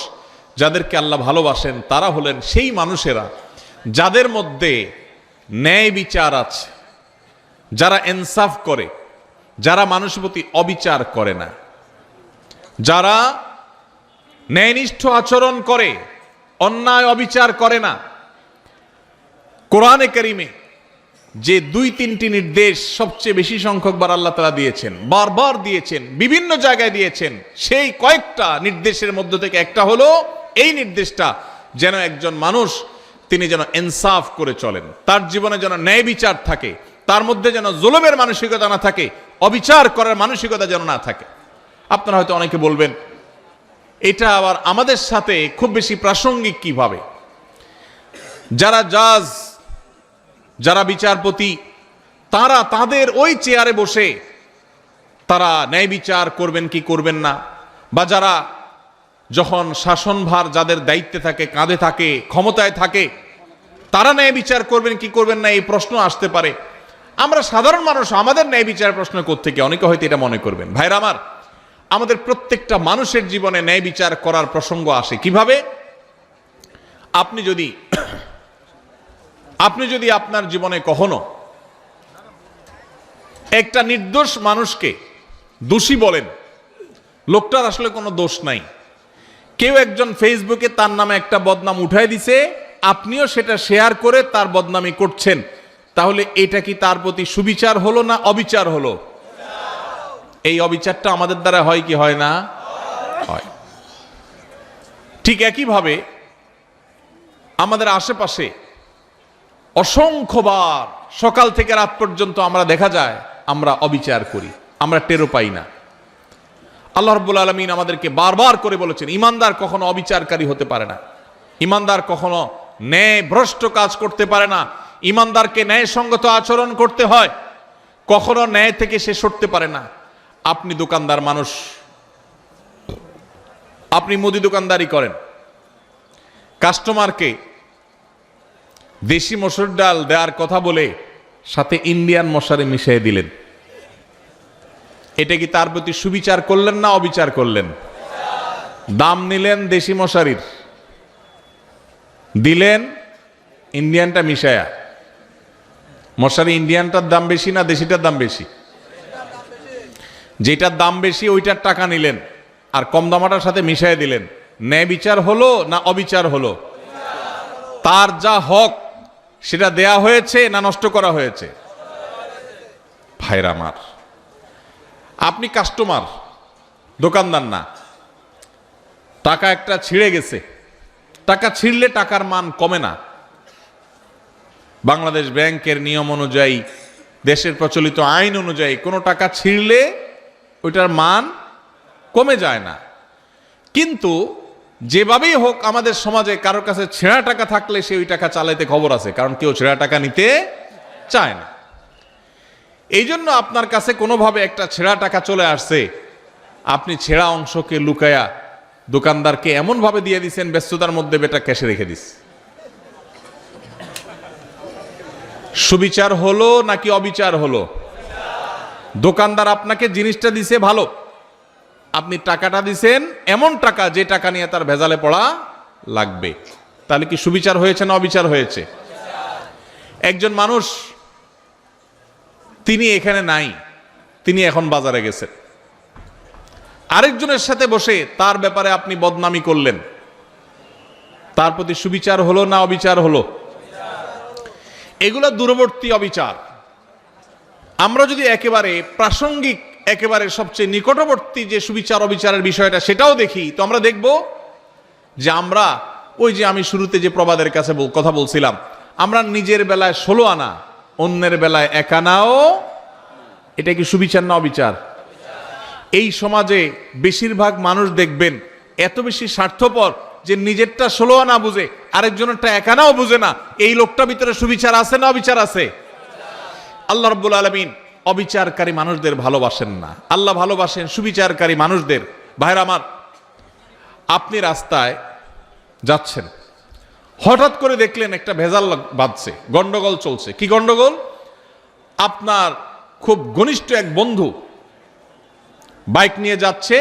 যাদেরকে আল্লাহ ভালোবাসেন তারা হলেন সেই মানুষেরা যাদের মধ্যে ন্যায় বিচার আছে, যারা ইনসাফ করে, যারা মানুষের প্রতি অবিচার করে না, যারা ন্যায়নিষ্ঠ আচরণ করে, অন্যায় অবিচার করে না। কোরআনে কারিমে যে 2-3টি নির্দেশ সবচেয়ে বেশি সংখ্যকবার আল্লাহ তাআলা দিয়েছেন, বারবার দিয়েছেন, বিভিন্ন জায়গায় দিয়েছেন, সেই কয়েকটা নির্দেশের মধ্য থেকে একটা হলো এই নির্দেশটা যেন একজন মানুষ তিনি যেন ইনসাফ করে চলেন, তার জীবনে যেন ন্যায় বিচার থাকে, তার মধ্যে যেন জুলুমের মানসিকতা না থাকে, অবিচার করার মানসিকতা যেন না থাকে। আপনারা হয়তো অনেকে বলবেন এটা আবার আমাদের সাথে খুব বেশি প্রাসঙ্গিক কিভাবে? যারা জাজ, যারা বিচারপতি, তারা তাদের ওই চেয়ারে বসে তারা ন্যায় বিচার করবেন কি করবেন না, বা যারা যখন শাসনভার যাদের দায়িত্বে থাকে, কাঁধে থাকে, ক্ষমতায় থাকে, তারা ন্যায় বিচার করবেন কি করবেন না এই প্রশ্ন আসতে পারে। আমরা সাধারণ মানুষ, আমাদের ন্যায় বিচার প্রশ্ন কোত্থেকে? অনেকে হয়তো এটা মনে করবেন। ভাইরা আমার, আমাদের প্রত্যেকটা মানুষের জীবনে ন্যায় বিচার করার প্রসঙ্গ আসে কিভাবে? আপনি যদি আপনার জীবনে কখনো একটা নির্দোষ মানুষকে দোষী বলেন, লোকটার আসলে কোনো দোষ নাই, কেউ একজন ফেসবুকে তার নামে একটা বদনাম উঠায় দিছে, আপনিও সেটা শেয়ার করে তার বদনামি করছেন, তাহলে এটা কি তার প্রতি সুবিচার হলো না অবিচার হলো? এই অবিচারটা আমাদের দ্বারা হয় কি হয় না? হয়। ঠিক একইভাবে আমাদের আশেপাশে অসংখ্যবার সকাল থেকে রাত পর্যন্ত আমরা দেখা যায় আমরা অবিচার করি, আমরা টেরও পাই না। আল্লাহ রাব্বুল আলামিন আমাদেরকে বারবার করে বলেছেন ঈমানদার কখনো অবিচারকারী হতে পারে না, ঈমানদার কখনো ন্যায় ভ্রষ্ট কাজ করতে পারে না, ঈমানদারকে ন্যায়সঙ্গত আচরণ করতে হয়, কখনো ন্যায় থেকে সে সরতে পারে না। আপনি দোকানদার মানুষ, আপনি মুদি দোকানদারি করেন, কাস্টমারকে দেশি মসুর ডাল দেওয়ার কথা বলে সাথে ইন্ডিয়ান মশারি মিশিয়ে দিলেন। এটা কি তার প্রতি সুবিচার করলেন না অবিচার করলেন? দাম নিলেন দেশি মশারির, দিলেন ইন্ডিয়ানটা মিশায়া। মশারি ইন্ডিয়ানটার দাম বেশি না দেশিটার দাম বেশি? যেটার দাম বেশি ওইটার টাকা নিলেন আর কম দামাটার সাথে মিশাই দিলেন। ন্যায় বিচার হলো না অবিচার হলো? তার যা হক সেটা দেয়া হয়েছে না নষ্ট করা হয়েছে? ভাইরা আমার, আপনি কাস্টমার, দোকানদার না। টাকা একটা ছিঁড়ে গেছে, টাকা ছিঁড়লে টাকার মান কমে না। বাংলাদেশ ব্যাংকের নিয়ম অনুযায়ী, দেশের প্রচলিত আইন অনুযায়ী কোনো টাকা ছিঁড়লে ওইটার মান কমে যায় না। কিন্তু যেভাবেই হোক আমাদের সমাজে কারোর কাছে ছেঁড়া টাকা থাকলে সে ওই টাকা চালাইতে খবর আছে, কারণ কেউ ছেঁড়া টাকা নিতে চায় না। এই জন্য আপনার কাছে কোনোভাবে একটা ছেঁড়া টাকা চলে আসছে, আপনি ছেঁড়া অংশকে লুকায়া দোকানদারকে এমনভাবে দিয়ে দিচ্ছেন ব্যস্ততার মধ্যে বেটা ক্যাশে রেখে দিস। সুবিচার হলো নাকি অবিচার হলো? দোকানদার আপনাকে জিনিসটা দিছে ভালো, আপনি টাকাটা দিছেন এমন টাকা যে টাকা নিয়ে তার ভেজালে পড়া লাগবে। তাহলে কি সুবিচার হয়েছে না অবিচার হয়েছে? একজন মানুষ, তিনি এখানে নাই, তিনি এখন বাজারে গেছেন, আরেকজনের সাথে বসে তার ব্যাপারে আপনি বদনামি করলেন, তার প্রতি সুবিচার হলো না অবিচার হলো? এগুলো দূরবর্তী অবিচার। আমরা যদি একেবারে প্রাসঙ্গিক, একেবারে সবচেয়ে নিকটবর্তী যে সুবিচার অবিচারের বিষয়টা সেটাও দেখি, তো আমরা দেখব যে আমরা ওই যে আমি শুরুতে যে প্রবাদের কাছে কথা বলছিলাম, আমরা নিজের বেলায় 16 আনা, অন্যের বেলায় 1 আনাও। এটা কি সুবিচার না অবিচার? এই সমাজে বেশিরভাগ মানুষ দেখবেন এত বেশি স্বার্থপর যে নিজেরটা 16 আনা বুঝে, আরেকজনেরটা 1 আনাও বুঝে না। এই লোকটা ভিতরে সুবিচার আছে না অবিচার আছে? আল্লাহ রাব্বুল আলামিন অবিচারকারী মানুষদের ভালোবাসেন না, আল্লাহ ভালোবাসেন সুবিচারকারী মানুষদের। ভাইরা আমার, আপনি রাস্তায় যাচ্ছেন, হঠাৎ করে দেখলেন একটা ভেজাল বাজছে, গন্ডগোল চলছে। কি গন্ডগোল? আপনার খুব ঘনিষ্ঠ এক বন্ধু বাইক নিয়ে যাচ্ছে,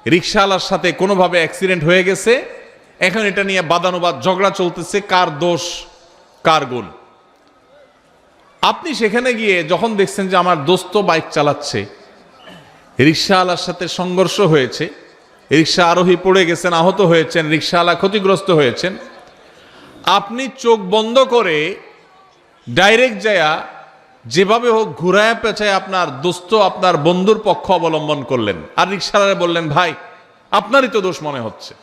রিকশাওয়ালার সাথে কোনোভাবে অ্যাক্সিডেন্ট হয়ে গেছে। এখন এটা নিয়ে বাদানুবাদ ঝগড়া চলতেছে, কার দোষ কার গুণ। আপনি সেখানে গিয়ে যখন দেখছেন যে আমার দোস্ত বাইক চালাচ্ছে, রিকশাওয়ালার সাথে সংঘর্ষ হয়েছে, রিকশা আরোহী পড়ে গেছেন, আহত হয়েছেন, রিকশাওয়ালা ক্ষতিগ্রস্ত হয়েছেন, আপনি চোখ বন্ধ করে ডাইরেক্ট যায়া যেভাবে হোক ঘুরায় পেঁচায় আপনার দোস্ত, আপনার বন্ধুর পক্ষ অবলম্বন করলেন, আর রিকশাওয়ালা বললেন, ভাই আপনারই তো দোষ মনে হচ্ছে।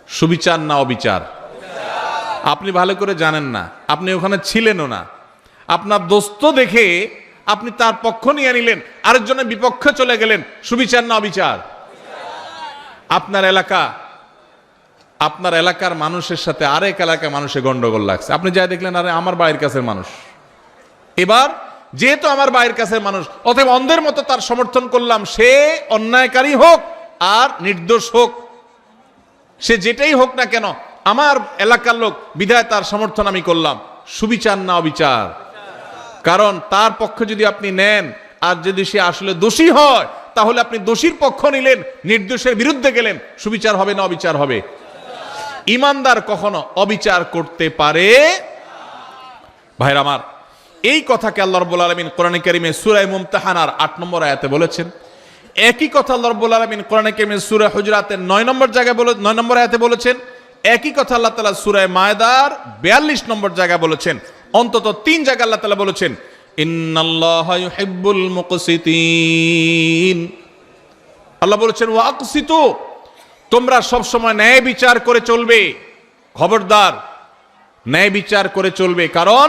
সুবিচার না অবিচার? আপনি ভালো করে জানেন না, আপনি ওখানে ছিলেনও না। আপনার দোস্ত দেখে আপনি তার পক্ষ নিয়ে নিলেন, আরেকজনের বিপক্ষে চলে গেলেন। সুবিচার না অবিচার? আপনার এলাকার মানুষের সাথে আরেক এলাকার মানুষের গন্ডগোল লাগছে, আপনি যাই দেখলেন আরে আমার বাড়ির কাছের মানুষ। এবার যেহেতু আমার বাড়ির কাছের মানুষ, অতএব অন্ধের মতো তার সমর্থন করলাম, সে অন্যায়কারী হোক আর নির্দোষ হোক, সে যেটাই হোক না কেন, আমার এলাকার লোক বিধায় তার সমর্থন আমি করলাম। সুবিচার না অবিচার? কারণ তার পক্ষে যদি আপনি নেন আর যদি সে আসলে দোষী হয়, তাহলে আপনি দোষীর পক্ষ নিলেন, নির্দোষের বিরুদ্ধে গেলেন। সুবিচার হবে না অবিচার হবে? ইমানদার কখনো অবিচার করতে পারে? ভাইরা আমার, এই কথাকে আল্লাহ রাব্বুল আলামিন কোরআনে কারীমে সূরা মুমতাহানার 8 নম্বর আয়াতে বলেছেন। একই কথা আল্লাহ রাব্বুল আলামিন কোরআনে কারীমে সূরা হুজুরাতের 9 নম্বর আয়াতে বলেছেন। একই কথা আল্লাহ তাআলা সূরা মায়েদার 42 নম্বর জায়গায় বলেছেন। অন্তত 3 জায়গায় আল্লাহ তাআলা বলেছেন, ইন্নাল্লাহা ইউহিব্বুল মুকসিতিন। আল্লাহ বলেছেন, ওয়াকসিতু, তোমরা সব সময় ন্যায় বিচার করে চলবে। খবরদার, ন্যায় বিচার করে চলবে। কারণ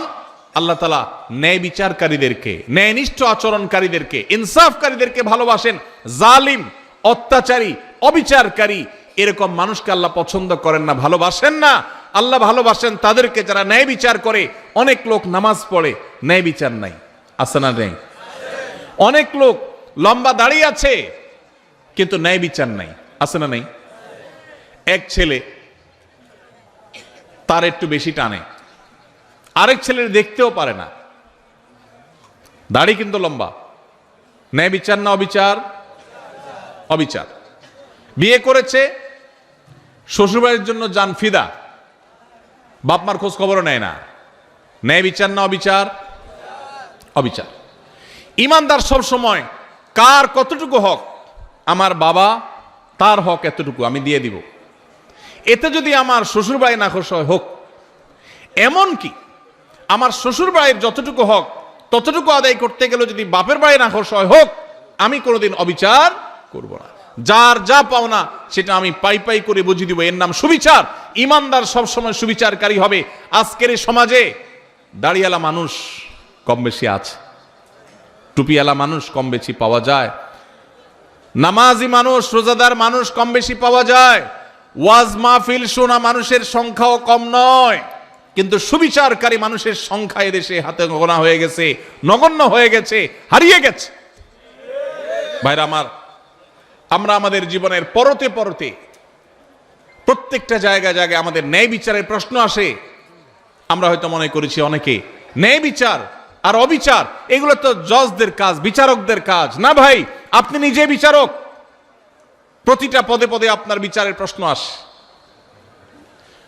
আল্লাহ তাআলা ন্যায় বিচারকারীদেরকে, ন্যায়নিষ্ঠ আচরণকারীদেরকে, ইনসাফকারীদেরকে ভালোবাসেন। জালিম, অত্যাচারী, অবিচারকারী এরকম মানুষকে আল্লাহ পছন্দ করেন না, ভালোবাসেন না। আল্লাহ ভালোবাসেন তাদেরকে যারা ন্যায় বিচার করে। অনেক লোক নামাজ পড়ে, ন্যায় বিচার নাই, আছে না নেই? অনেক লোক লম্বা দাঁড়িয়ে আছে কিন্তু ন্যায় বিচার নাই, আছে না নেই? এক ছেলে তার একটু বেশি টানে, আরেক ছেলের দেখতেও পারে না, দাড়ি কিন্তু লম্বা। ন্যায় বিচার না অবিচার? অবিচার। বিয়ে করেছে, শ্বশুরবাড়ির জন্য জান ফিদা, বাপ মার খোঁজ খবরও নেয় না। ন্যায় বিচার না অবিচার? অবিচার। ইমানদার সব সময় কার কতটুকু হক, আমার বাবা তার হক এতটুকু আমি দিয়ে দিব, এতে যদি আমার শ্বশুর বাড়ি না খুশি হয় হোক, এমন কি আমার শ্বশুর বাড়ির যতটুকু হক ততটুকু আদায় করতে গেলে যদি বাপের বাড়ি না খুশি হয় হোক, আমি কোনোদিন অবিচার করব না। যার যা পাওনা সেটা আমি পাই পাই করে বুঝিয়ে দিব, এর নাম সুবিচার। ইমানদার সবসময় সুবিচারকারী হবে। আজকের এই সমাজে দাড়িওয়ালা মানুষ কম বেশি আছে, টুপিওয়ালা মানুষ কম বেশি পাওয়া যায়, নামাজি মানুষ রোজাদার মানুষ কম বেশি পাওয়া যায়, ওয়াজ মাহফিল শোনা মানুষের সংখ্যাও কম নয়, কিন্তু সুবিচারকারী মানুষের সংখ্যা এদেশে হাতে গোনা হয়ে গেছে, নগণ্য হয়ে গেছে, হারিয়ে গেছে। ভাইরা আমার, আমরা আমাদের জীবনের পরতে পরতে প্রত্যেকটা জায়গায় জায়গায় আমাদের ন্যায় বিচারের প্রশ্ন আসে। আমরা হয়তো মনে করেছি অনেকে ন্যায় বিচার আর অবিচার এগুলো তো জজদের কাজ, বিচারকদের কাজ। না ভাই, আপনি নিজে বিচারক, প্রতিটা পদে পদে আপনার বিচারের প্রশ্ন আসে।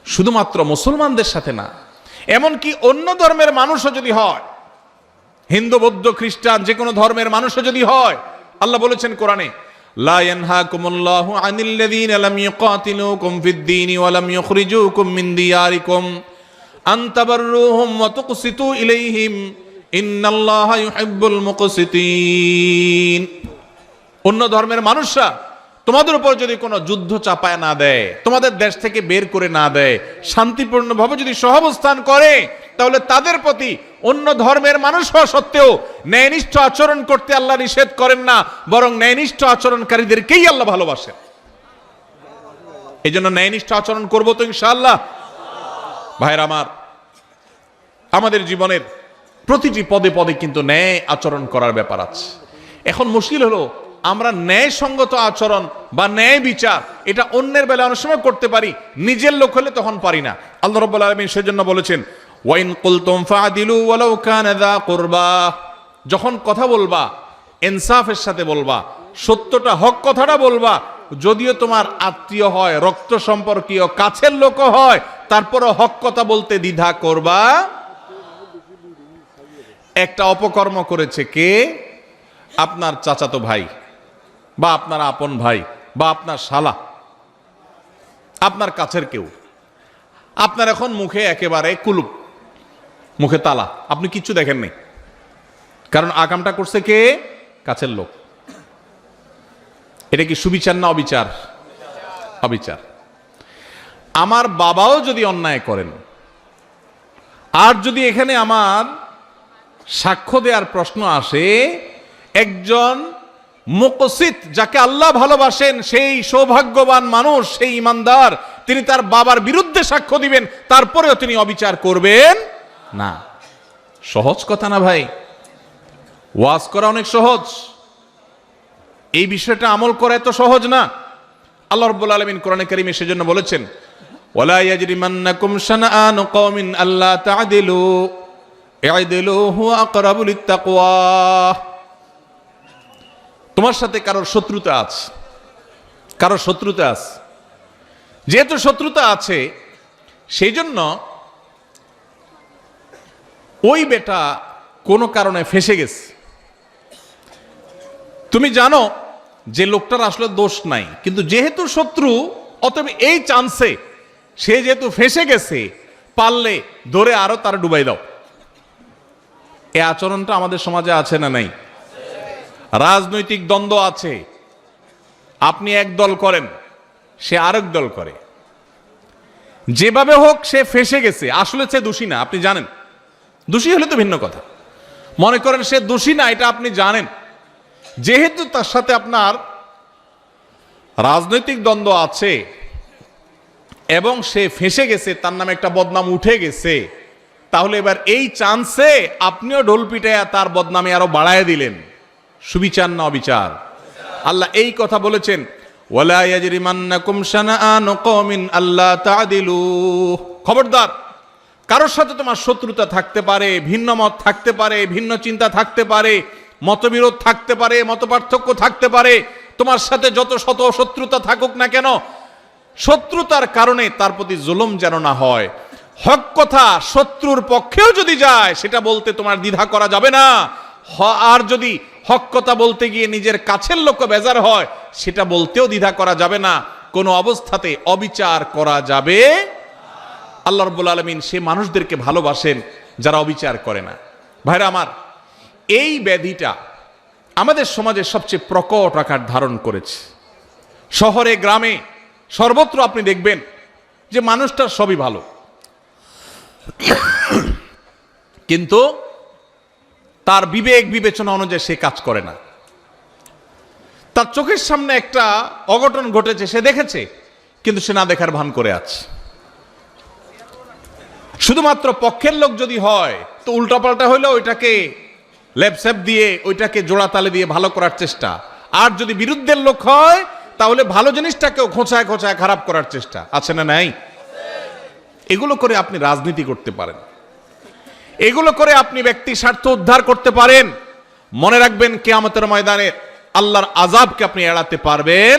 শুধুমাত্র মুসলমানদের সাথে না, এমনকি অন্য ধর্মের মানুষও যদি হয়, হিন্দু বৌদ্ধ খ্রিস্টান যে কোনো ধর্মের মানুষও যদি হয়, আল্লাহ বলেছেন কোরআনে, লা ইয়ানহাকুমুল্লাহু আনিল্লাযীনা লাম ইউকাতিলুকুম ফিদ-দীনি ওয়া লাম ইউখরিজুকুম মিন দিয়ারিকুম আন তাবাররুহুম ওয়া তুকসিতু ইলাইহিম ইন্নাল্লাহা ইউহিব্বুল মুকসিতিন। অন্য ধর্মের মানুষরা তোমাদের উপর যদি কোনো যুদ্ধ চাপায় না দেয়, তোমাদের দেশ থেকে বের করে না দেয়, শান্তিপূর্ণভাবে যদি সহাবস্থান করে, তাহলে তাদের প্রতি অন্য ধর্মের মানুষ হওয়া সত্ত্বেও ন্যায়নিষ্ঠ আচরণ করতে আল্লাহ নিষেধ করেন না, বরং ন্যায়নিষ্ঠ আচরণকারীদেরকেই আল্লাহ ভালোবাসেন। এই জন্য ন্যায়নিষ্ঠ আচরণ করবো তো ইনশাআল্লাহ। ভাইরা আমার, আমাদের জীবনের প্রতিটি পদে পদে কিন্তু ন্যায় আচরণ করার ব্যাপার আছে। এখন মুশকিল হলো, আমরা ন্যায়সঙ্গত আচরণ বা ন্যায় বিচার এটা অন্যের বেলায় অনেক সময় করতে পারি, নিজের লোক হলে তখন পারি না। আল্লাহ রাব্বুল আলামিন সেজন্য বলেছেন, ওয়াইন কুলতুম ফাদিলু ওয়ালাউ কানা যা কুরবা, যখন কথা বলবা ইনসাফের সাথে বলবা, সত্যটা হক কথাটা বলবা, যদিও তোমার আত্মীয় হয়, রক্ত সম্পর্কীয়, কাছের লোক হয়, তারপরও হক কথা বলতে দ্বিধা করবা। একটা অপকর্ম করেছে কে? আপনার চাচাতো ভাই বা আপনার আপন ভাই বা আপনার শালা, আপনার কাছের কেউ। আপনার এখন মুখে একেবারে কুলুপ, মুখে তালা, আপনি কিচ্ছু দেখেননি, কারণ আকামটা করছে কে? কাছের লোক। এটা কি সুবিচার না অবিচার? অবিচার। আমার বাবাও যদি অন্যায় করেন, আর যদি এখানে আমার সাক্ষ্য দেওয়ার প্রশ্ন আসে, একজন মুকসিত যাকে আল্লাহ ভালোবাসেন, সেই সৌভাগ্যবান মানুষ, সেই ইমানদার, তিনি তার বাবার বিরুদ্ধে সাক্ষ্য দিবেন, তারপরেও তিনি অবিচার করবেন না। সহজ কথা না ভাই? ওয়াজ করা অনেক সহজ, এই বিষয়টা আমল করা এত সহজ না। আল্লাহ রাব্বুল আলামিন কোরআনে কারীমে সেজন্য বলেছেন, ওয়ালা ইয়াজরিমান্নাকুম শানাআনু কওমিন আল্লা তা'দিলু ই'দিলু হুয়া আকরাবু লিত-তাকওয়া। তোমার সাথে কারোর শত্রুতা আছে, কারোর শত্রুতা আছে, যেহেতু শত্রুতা আছে সেই জন্য ওই বেটা কোনো কারণে ফেঁসে গেছে, তুমি জানো যে লোকটার আসলে দোষ নাই, কিন্তু যেহেতু শত্রু, অতএব এই চান্সে সে যেহেতু ফেঁসে গেছে, পারলে ধরে আরো তার ডুবাই দাও। এই আচরণটা আমাদের সমাজে আছে না নাই? রাজনৈতিক দ্বন্দ্ব আছে, আপনি এক দল করেন, সে আরেক দল করে, যেভাবে হোক সে ফেঁসে গেছে, আসলে সে দোষী না, আপনি জানেন। দোষী হলে তো ভিন্ন কথা, মনে করেন সে দোষী না, এটা আপনি জানেন, যেহেতু তার সাথে আপনার রাজনৈতিক দ্বন্দ্ব আছে এবং সে ফেঁসে গেছে, তার নামে একটা বদনাম উঠে গেছে, তাহলে এবার এই চান্সে আপনিও ঢোল পিটাইয়া তার বদনামে আরো বাড়ায় দিলেন। সুবিচার না অবিচার? আল্লাহ এই কথা বলেছেন, ওয়ালা ইয়াজরিমান্নাকুম শানাআনু কওমিন আল্লা তা'দিলু, খবরদার, কারোর সাথে তোমার শত্রুতা থাকতে পারে, ভিন্ন মত থাকতে পারে, ভিন্ন চিন্তা থাকতে পারে, মতবিরোধ থাকতে পারে, মতপার্থক্য থাকতে পারে, তোমার সাথে যত শত শত্রুতা থাকুক না কেন, শত্রুতার কারণে তার প্রতি জুলুম যেন না হয়। হক কথা শত্রুর পক্ষেও যদি যায় সেটা বলতে তোমার দ্বিধা করা যাবে না। আর যদি হক কথা বলতে গিয়ে নিজের কাছের লোক বেজার হয় সেটা বলতেও দ্বিধা করা যাবে না। কোনো অবস্থাতে অবিচার করা যাবে। আল্লাহ রাব্বুল আলামিন সে মানুষদেরকে ভালোবাসেন যারা অবিচার করে না। ভাইরা আমার, এই ব্যাধিটা আমাদের সমাজে সবচেয়ে প্রকট আকার ধারণ করেছে। শহরে গ্রামে সর্বত্র আপনি দেখবেন যে মানুষটার সবই ভালো, কিন্তু তার বিবেক বিবেচনা অনুযায়ী সে কাজ করে না। তার চোখের সামনে একটা অঘটন ঘটেছে, সে দেখেছে, কিন্তু সে না দেখার ভান করে আছে। শুধুমাত্র পক্ষের লোক যদি হয় তো উল্টাপাল্টা হইলে ওইটাকে লেপসেপ দিয়ে, ওইটাকে জোড়া তালে দিয়ে ভালো করার চেষ্টা। আর যদি বিরুদ্ধের লোক হয় তাহলে ভালো জিনিসটাকেও খোঁচায় খোঁচায় খারাপ করার চেষ্টা। আছে না নাই? এগুলো করে আপনি রাজনীতি করতে পারেন, এগুলো করে আপনি ব্যক্তি স্বার্থ উদ্ধার করতে পারেন। মনে রাখবেন, কিয়ামতের ময়দানে আল্লাহর আযাবকে আপনি এড়াতে পারবেন।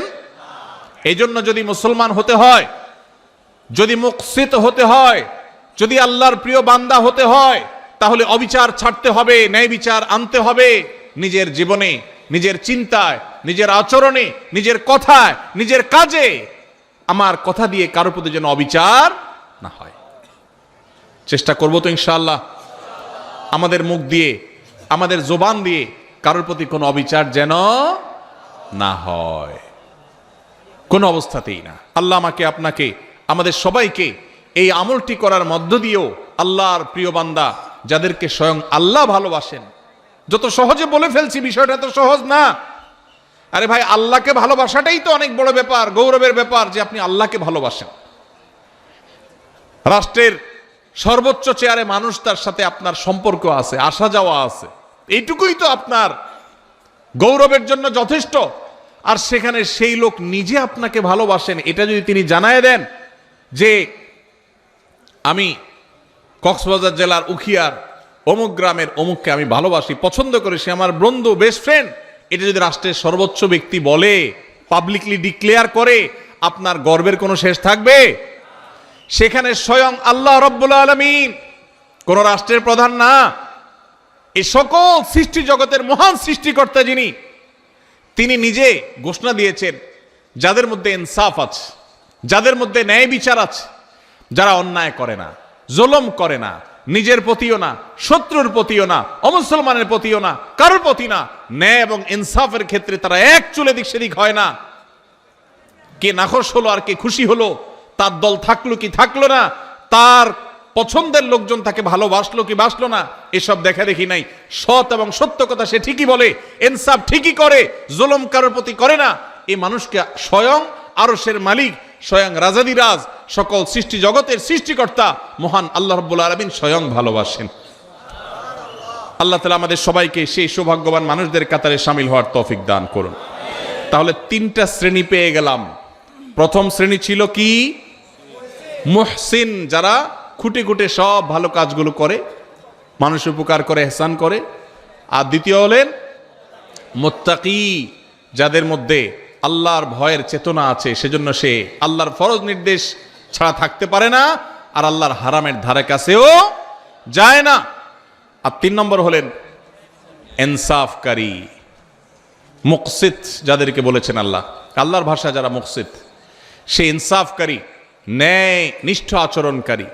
এই জন্য যদি মুসলমান হতে হয়, যদি মুকসিত হতে হয়, যদি আল্লাহর প্রিয় বান্দা হতে হয়, তাহলে অবিচার ছাড়তে হবে, ন্যায় বিচার আনতে হবে নিজের জীবনে, নিজের চিন্তায়, নিজের আচরণে, নিজের কথায়, নিজের কাজে। আমার কথা দিয়ে কারোর প্রতি যেন অবিচার না হয়। চেষ্টা করব তো ইনশাআল্লাহ, আমাদের মুখ দিয়ে, আমাদের জবান দিয়ে কারোর প্রতি কোনো অবিচার যেন না হয়, কোনো অবস্থাতেই না। আল্লাহ আমাকে, আপনাকে, আমাদের সবাইকে এই আমলটি করার মধ্য দিয়েও আল্লাহর প্রিয় বান্দা যাদেরকে স্বয়ং আল্লাহ ভালোবাসেন। যত সহজে বলে ফেলছি, বিষয়টা তো সহজ না। আরে ভাই, আল্লাহকে ভালোবাসাটাই তো অনেক বড় ব্যাপার, গৌরবের ব্যাপার যে আপনি আল্লাহকে ভালোবাসেন। রাষ্ট্রের সর্বোচ্চ চেয়ারে মানুষ, তার সাথে আপনার সম্পর্ক আছে, আসা যাওয়া আছে, এইটুকুই তো আপনার গৌরবের জন্য যথেষ্ট। আর সেখানে সেই লোক নিজে আপনাকে ভালোবাসেন, এটা যদি তিনি জানায় দেন যে আমি কক্সবাজার জেলার উখিয়ার অমুক গ্রামের অমুককে আমি ভালোবাসি, পছন্দ করি, সে আমার বন্ধু, বেস্ট ফ্রেন্ড, এটা যদি রাষ্ট্রের সর্বোচ্চ ব্যক্তি বলে, পাবলিকলি ডিক্লেয়ার করে, আপনার গর্বের কোনো শেষ থাকবে? সেখানে স্বয়ং আল্লাহ রাব্বুল আলামিন, কোন রাষ্ট্রের প্রধান না, এই সকল সৃষ্টি জগতের মহান সৃষ্টিকর্তা যিনি, তিনি নিজে ঘোষণা দিয়েছেন যাদের মধ্যে ইনসাফ আছে, যাদের মধ্যে ন্যায় বিচার আছে, যারা অন্যায় করে না, জুলুম করে না, নিজের প্রতিও না, শত্রুর প্রতিও না, অমুসলমানের প্রতিও না, কারোর প্রতি না, ন্যায় এবং ইনসাফের ক্ষেত্রে তারা এক চুলে দিক সেদিক হয় না। কে নাখোশ হলো আর কে খুশি হলো, তার দল থাকলো কি থাকলো না, তার পছন্দের লোকজন তাকে ভালোবাসলো কি বাসলো না, এসব দেখা দেখি নাই। সৎ এবং সত্য কথা সে ঠিকই বলে, ইনসাফ ঠিকই করে, জুলুম কারোর প্রতি করে না। এই মানুষকে স্বয়ং আরশের মালিক, স্বয়ং রাজাদিরাজ, সকল সৃষ্টি জগতের সৃষ্টিকর্তা মহান আল্লাহ রাব্বুল আলামিন স্বয়ং ভালোবাসেন। আল্লাহ তাআলা আমাদের সবাইকে সেই সৌভাগ্যবান মানুষদের কাতারে শামিল হওয়ার তৌফিক দান করুন। তাহলে তিনটা শ্রেণী পেয়ে গেলাম। প্রথম শ্রেণী ছিল কি? মুহসিন, যারা খুঁটে খুঁটে সব ভালো কাজগুলো করে, মানুষ উপকার করে, ইহসান করে। আর দ্বিতীয় হলেন মুত্তাকি, যাদের মধ্যে আল্লাহর ভয়ের চেতনা আছে, সেজন্য সে আল্লাহর ফরজ নির্দেশ ছাড়া থাকতে পারে না, আর আল্লাহর হারামের ধারে কাছেও যায় না। আর 3 নম্বর হলেন ইনসাফকারী, মুকসিত, যাদেরকে বলেছেন আল্লাহ, আল্লাহর ভাষা যারা মুকসিত, সে ইনসাফকারী, ন্যায় নিষ্ঠ আচরণকারী,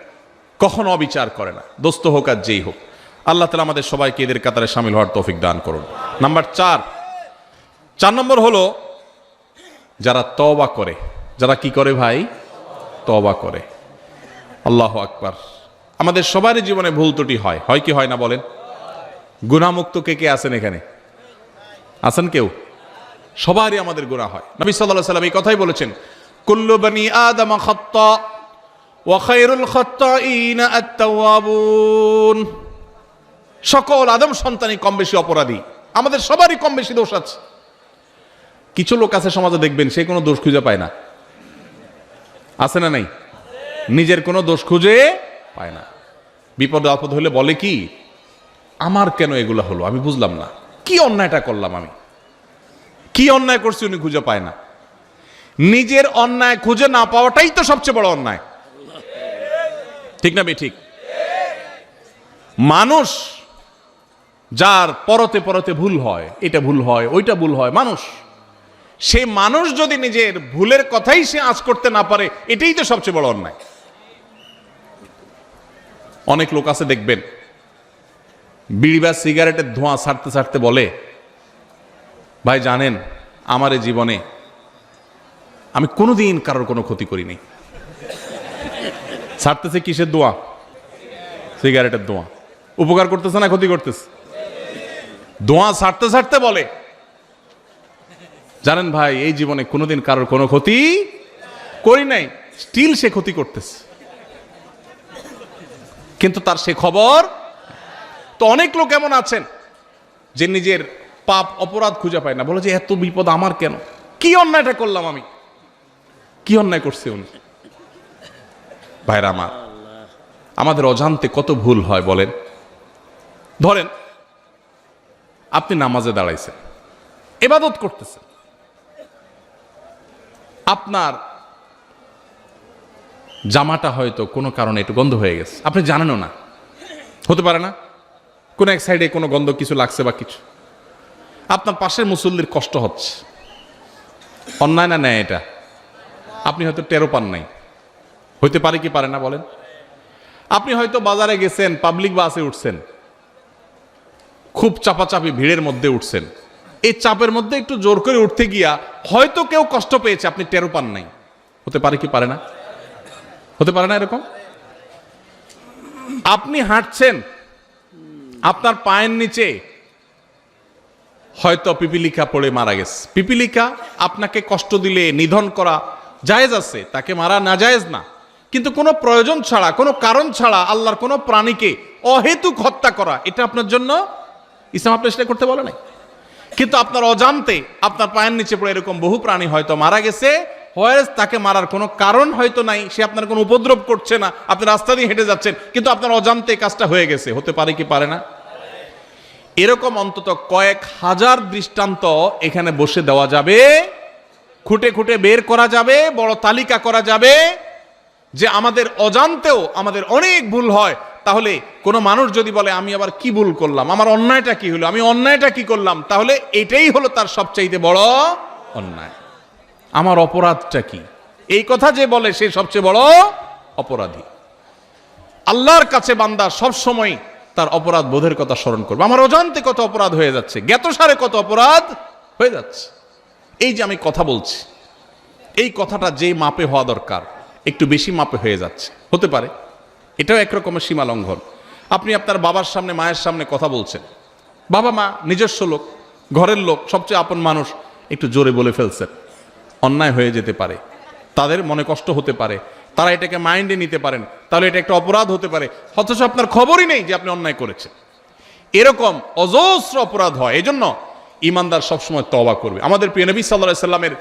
কখনো অবিচার করে না, দোস্ত হোক আর যেই হোক। আল্লাহ তাআলা আমাদের সবাইকে এদের কাতারে শামিল হওয়ার তৌফিক দান করুন। নাম্বার 4 নম্বর হলো যারা তওবা করে। যারা কি করে ভাই? তওবা করে। আল্লাহু আকবার। আমাদের সবারই জীবনে ভুল ত্রুটি হয়, হয় কি হয় না বলেন? গুনাহমুক্ত কে কে আছেন এখানে? আছেন কেউ? সবারই আমাদের গুনাহ হয়। নবী সাল্লাল্লাহু আলাইহি ওয়াসাল্লাম এই কথাই বলেছেন, কুল্লু বনি আদম খাত্তা ওয়া খায়রুল খাত্তাইনা আত-তাওয়াবুন। সকল আদম সন্তানই কম বেশি অপরাধী, আমাদের সবারই কম বেশি দোষ আছে। কিছু লোক আছে সমাজে দেখবেন সে কোনো দোষ খুঁজে পায় না, আছে না নাই? নিজের কোনো দোষ খুঁজে পায় না। বিপদ আপদ হলে বলে কি, আমার কেন এগুলো হলো, আমি বুঝলাম না, কি অন্যায়টা করলাম, আমি কি অন্যায় করছি উনি খুঁজে পায় না। নিজের অন্যায় খুঁজে না পাওয়াটাই তো সবচেয়ে বড় অন্যায়, ঠিক না ঠিক? মানুষ যার পরতে পরতে ভুল হয়, এটা ভুল হয়, ওইটা ভুল হয়, মানুষ, সে মানুষ যদি নিজের ভুলের কথাই সে আঁচ করতে না পারে, এটাই তো সবচেয়ে বড় অন্যায়। অনেক লোক আছে দেখবেন, বিড়ি বা সিগারেটের ধোঁয়া ছাড়তে ছাড়তে বলে, ভাই জানেন আমার এই জীবনে আমি কোনোদিন কারোর কোনো ক্ষতি করিনি। ছাড়তেছে কিসের ধোঁয়া? সিগারেটের ধোঁয়া। উপকার করতেছে না ক্ষতি করতেছে? ধোঁয়া ছাড়তে ছাড়তে বলে, জানেন ভাই এই জীবনে কোনোদিন কারোর কোনো ক্ষতি করি নাই, স্টিল সে ক্ষতি করতেছে, কিন্তু তার সে খবর। তো অনেক লোক এমন আছেন যে নিজের পাপ অপরাধ খুঁজে পায় না, বলে যে এত বিপদ আমার কেন, কি অন্যায়টা করলাম আমি, কি অন্যায় করছে উনি। ভাইরা আমার, আমাদের অজান্তে কত ভুল হয় বলেন। ধরেন আপনি নামাজে দাঁড়াইছেন, ইবাদত করতেছেন, আপনার জামাটা হয়তো কোনো কারণে একটু গন্ধ হয়ে গেছে, আপনি জানেনও না, হতে পারে না কোন এক সাইডে কোনো গন্ধ কিছু লাগছে বা কিছু, আপনার পাশের মুসল্লির কষ্ট হচ্ছে, অন্যায় না নেয় এটা? আপনি হয়তো টেরো পান নাই, হইতে পারে কি পারে না বলেন? আপনি হয়তো বাজারে গেছেন, পাবলিক বাসে উঠছেন, খুব চাপাচাপি ভিড়ের মধ্যে উঠছেন, এই চাপের মধ্যে একটু জোর করে উঠতে গিয়া হয়তো কেউ কষ্ট পেয়েছে, আপনি টেরো পান নাই, হতে পারে কি পারে না? হতে পারে না এরকম? আপনি হাঁটছেন, আপনার পায়ের নিচে হয়তো পিপিলিকা পড়ে মারা গেছে। পিপিলিকা আপনাকে কষ্ট দিলে নিধন করা জায়েজ আছে, তাকে মারা না জায়েজ না, কিন্তু কোনো প্রয়োজন ছাড়া, কোনো কারণ ছাড়া আল্লাহর কোনো প্রাণীকে অহেতুক হত্যা করা, এটা আপনার জন্য ইসলাম আপনি সেটা করতে বলে নাই। কিন্তু আপনার অজান্তে আপনার পায়ের নিচে পড়ে এরকম বহু প্রাণী হয়তো মারা গেছে, হয়তো তাকে মারার কোনো কারণ হয়তো নাই, সে আপনার কোনো উপদ্রব করছে না, আপনি রাস্তা দিয়ে হেঁটে যাচ্ছেন, কিন্তু আপনার অজান্তে কাজটা হয়ে গেছে, হতে পারে কি পারে না? এরকম অন্তত কয়েক হাজার দৃষ্টান্ত এখানে বসে দেওয়া যাবে, খুঁটে খুঁটে বের করা যাবে, বড় তালিকা করা যাবে, যে আমাদের অজান্তেও আমাদের অনেক ভুল হয়। তাহলে কোনো মানুষ যদি বলে আমি আবার কি ভুল করলাম, আমার অন্যায়টা কি হলো, আমি অন্যায়টা কি করলাম, তাহলে এটাই হলো তার সবচাইতে বড় অন্যায়। আমার অপরাধটা কি, এই কথা যে বলে সে সবচেয়ে বড় অপরাধী। আল্লাহর কাছে বান্দা সব সময় তার অপরাধ বোধের কথা স্মরণ করবে। আমার অজান্তে কত অপরাধ হয়ে যাচ্ছে, জ্ঞাতসারে কত অপরাধ হয়ে যাচ্ছে। এই যে আমি কথা বলছি, এই কথাটা যে মাপে হওয়া দরকার একটু বেশি মাপে হয়ে যাচ্ছে, হতে পারে এটাও একরকমের সীমা লঙ্ঘন। আপনি আপনার বাবার সামনে, মায়ের সামনে কথা বলছেন, বাবা মা নিজস্ব লোক, ঘরের লোক, সবচেয়ে আপন মানুষ, একটু জোরে বলে ফেলছেন, অন্যায় হয়ে যেতে পারে, তাদের মনে কষ্ট হতে পারে, তারা এটাকে মাইন্ডে নিতে পারেন, তাহলে এটা একটা অপরাধ হতে পারে, অথচ আপনার খবরই নেই যে আপনি অন্যায় করেছেন। এরকম অজস্র অপরাধ হয়। এই জন্য ইমানদার সবসময় তওবা করবে। আমাদের প্রিয় নবী সাল্লাল্লাহু আলাইহি সাল্লামের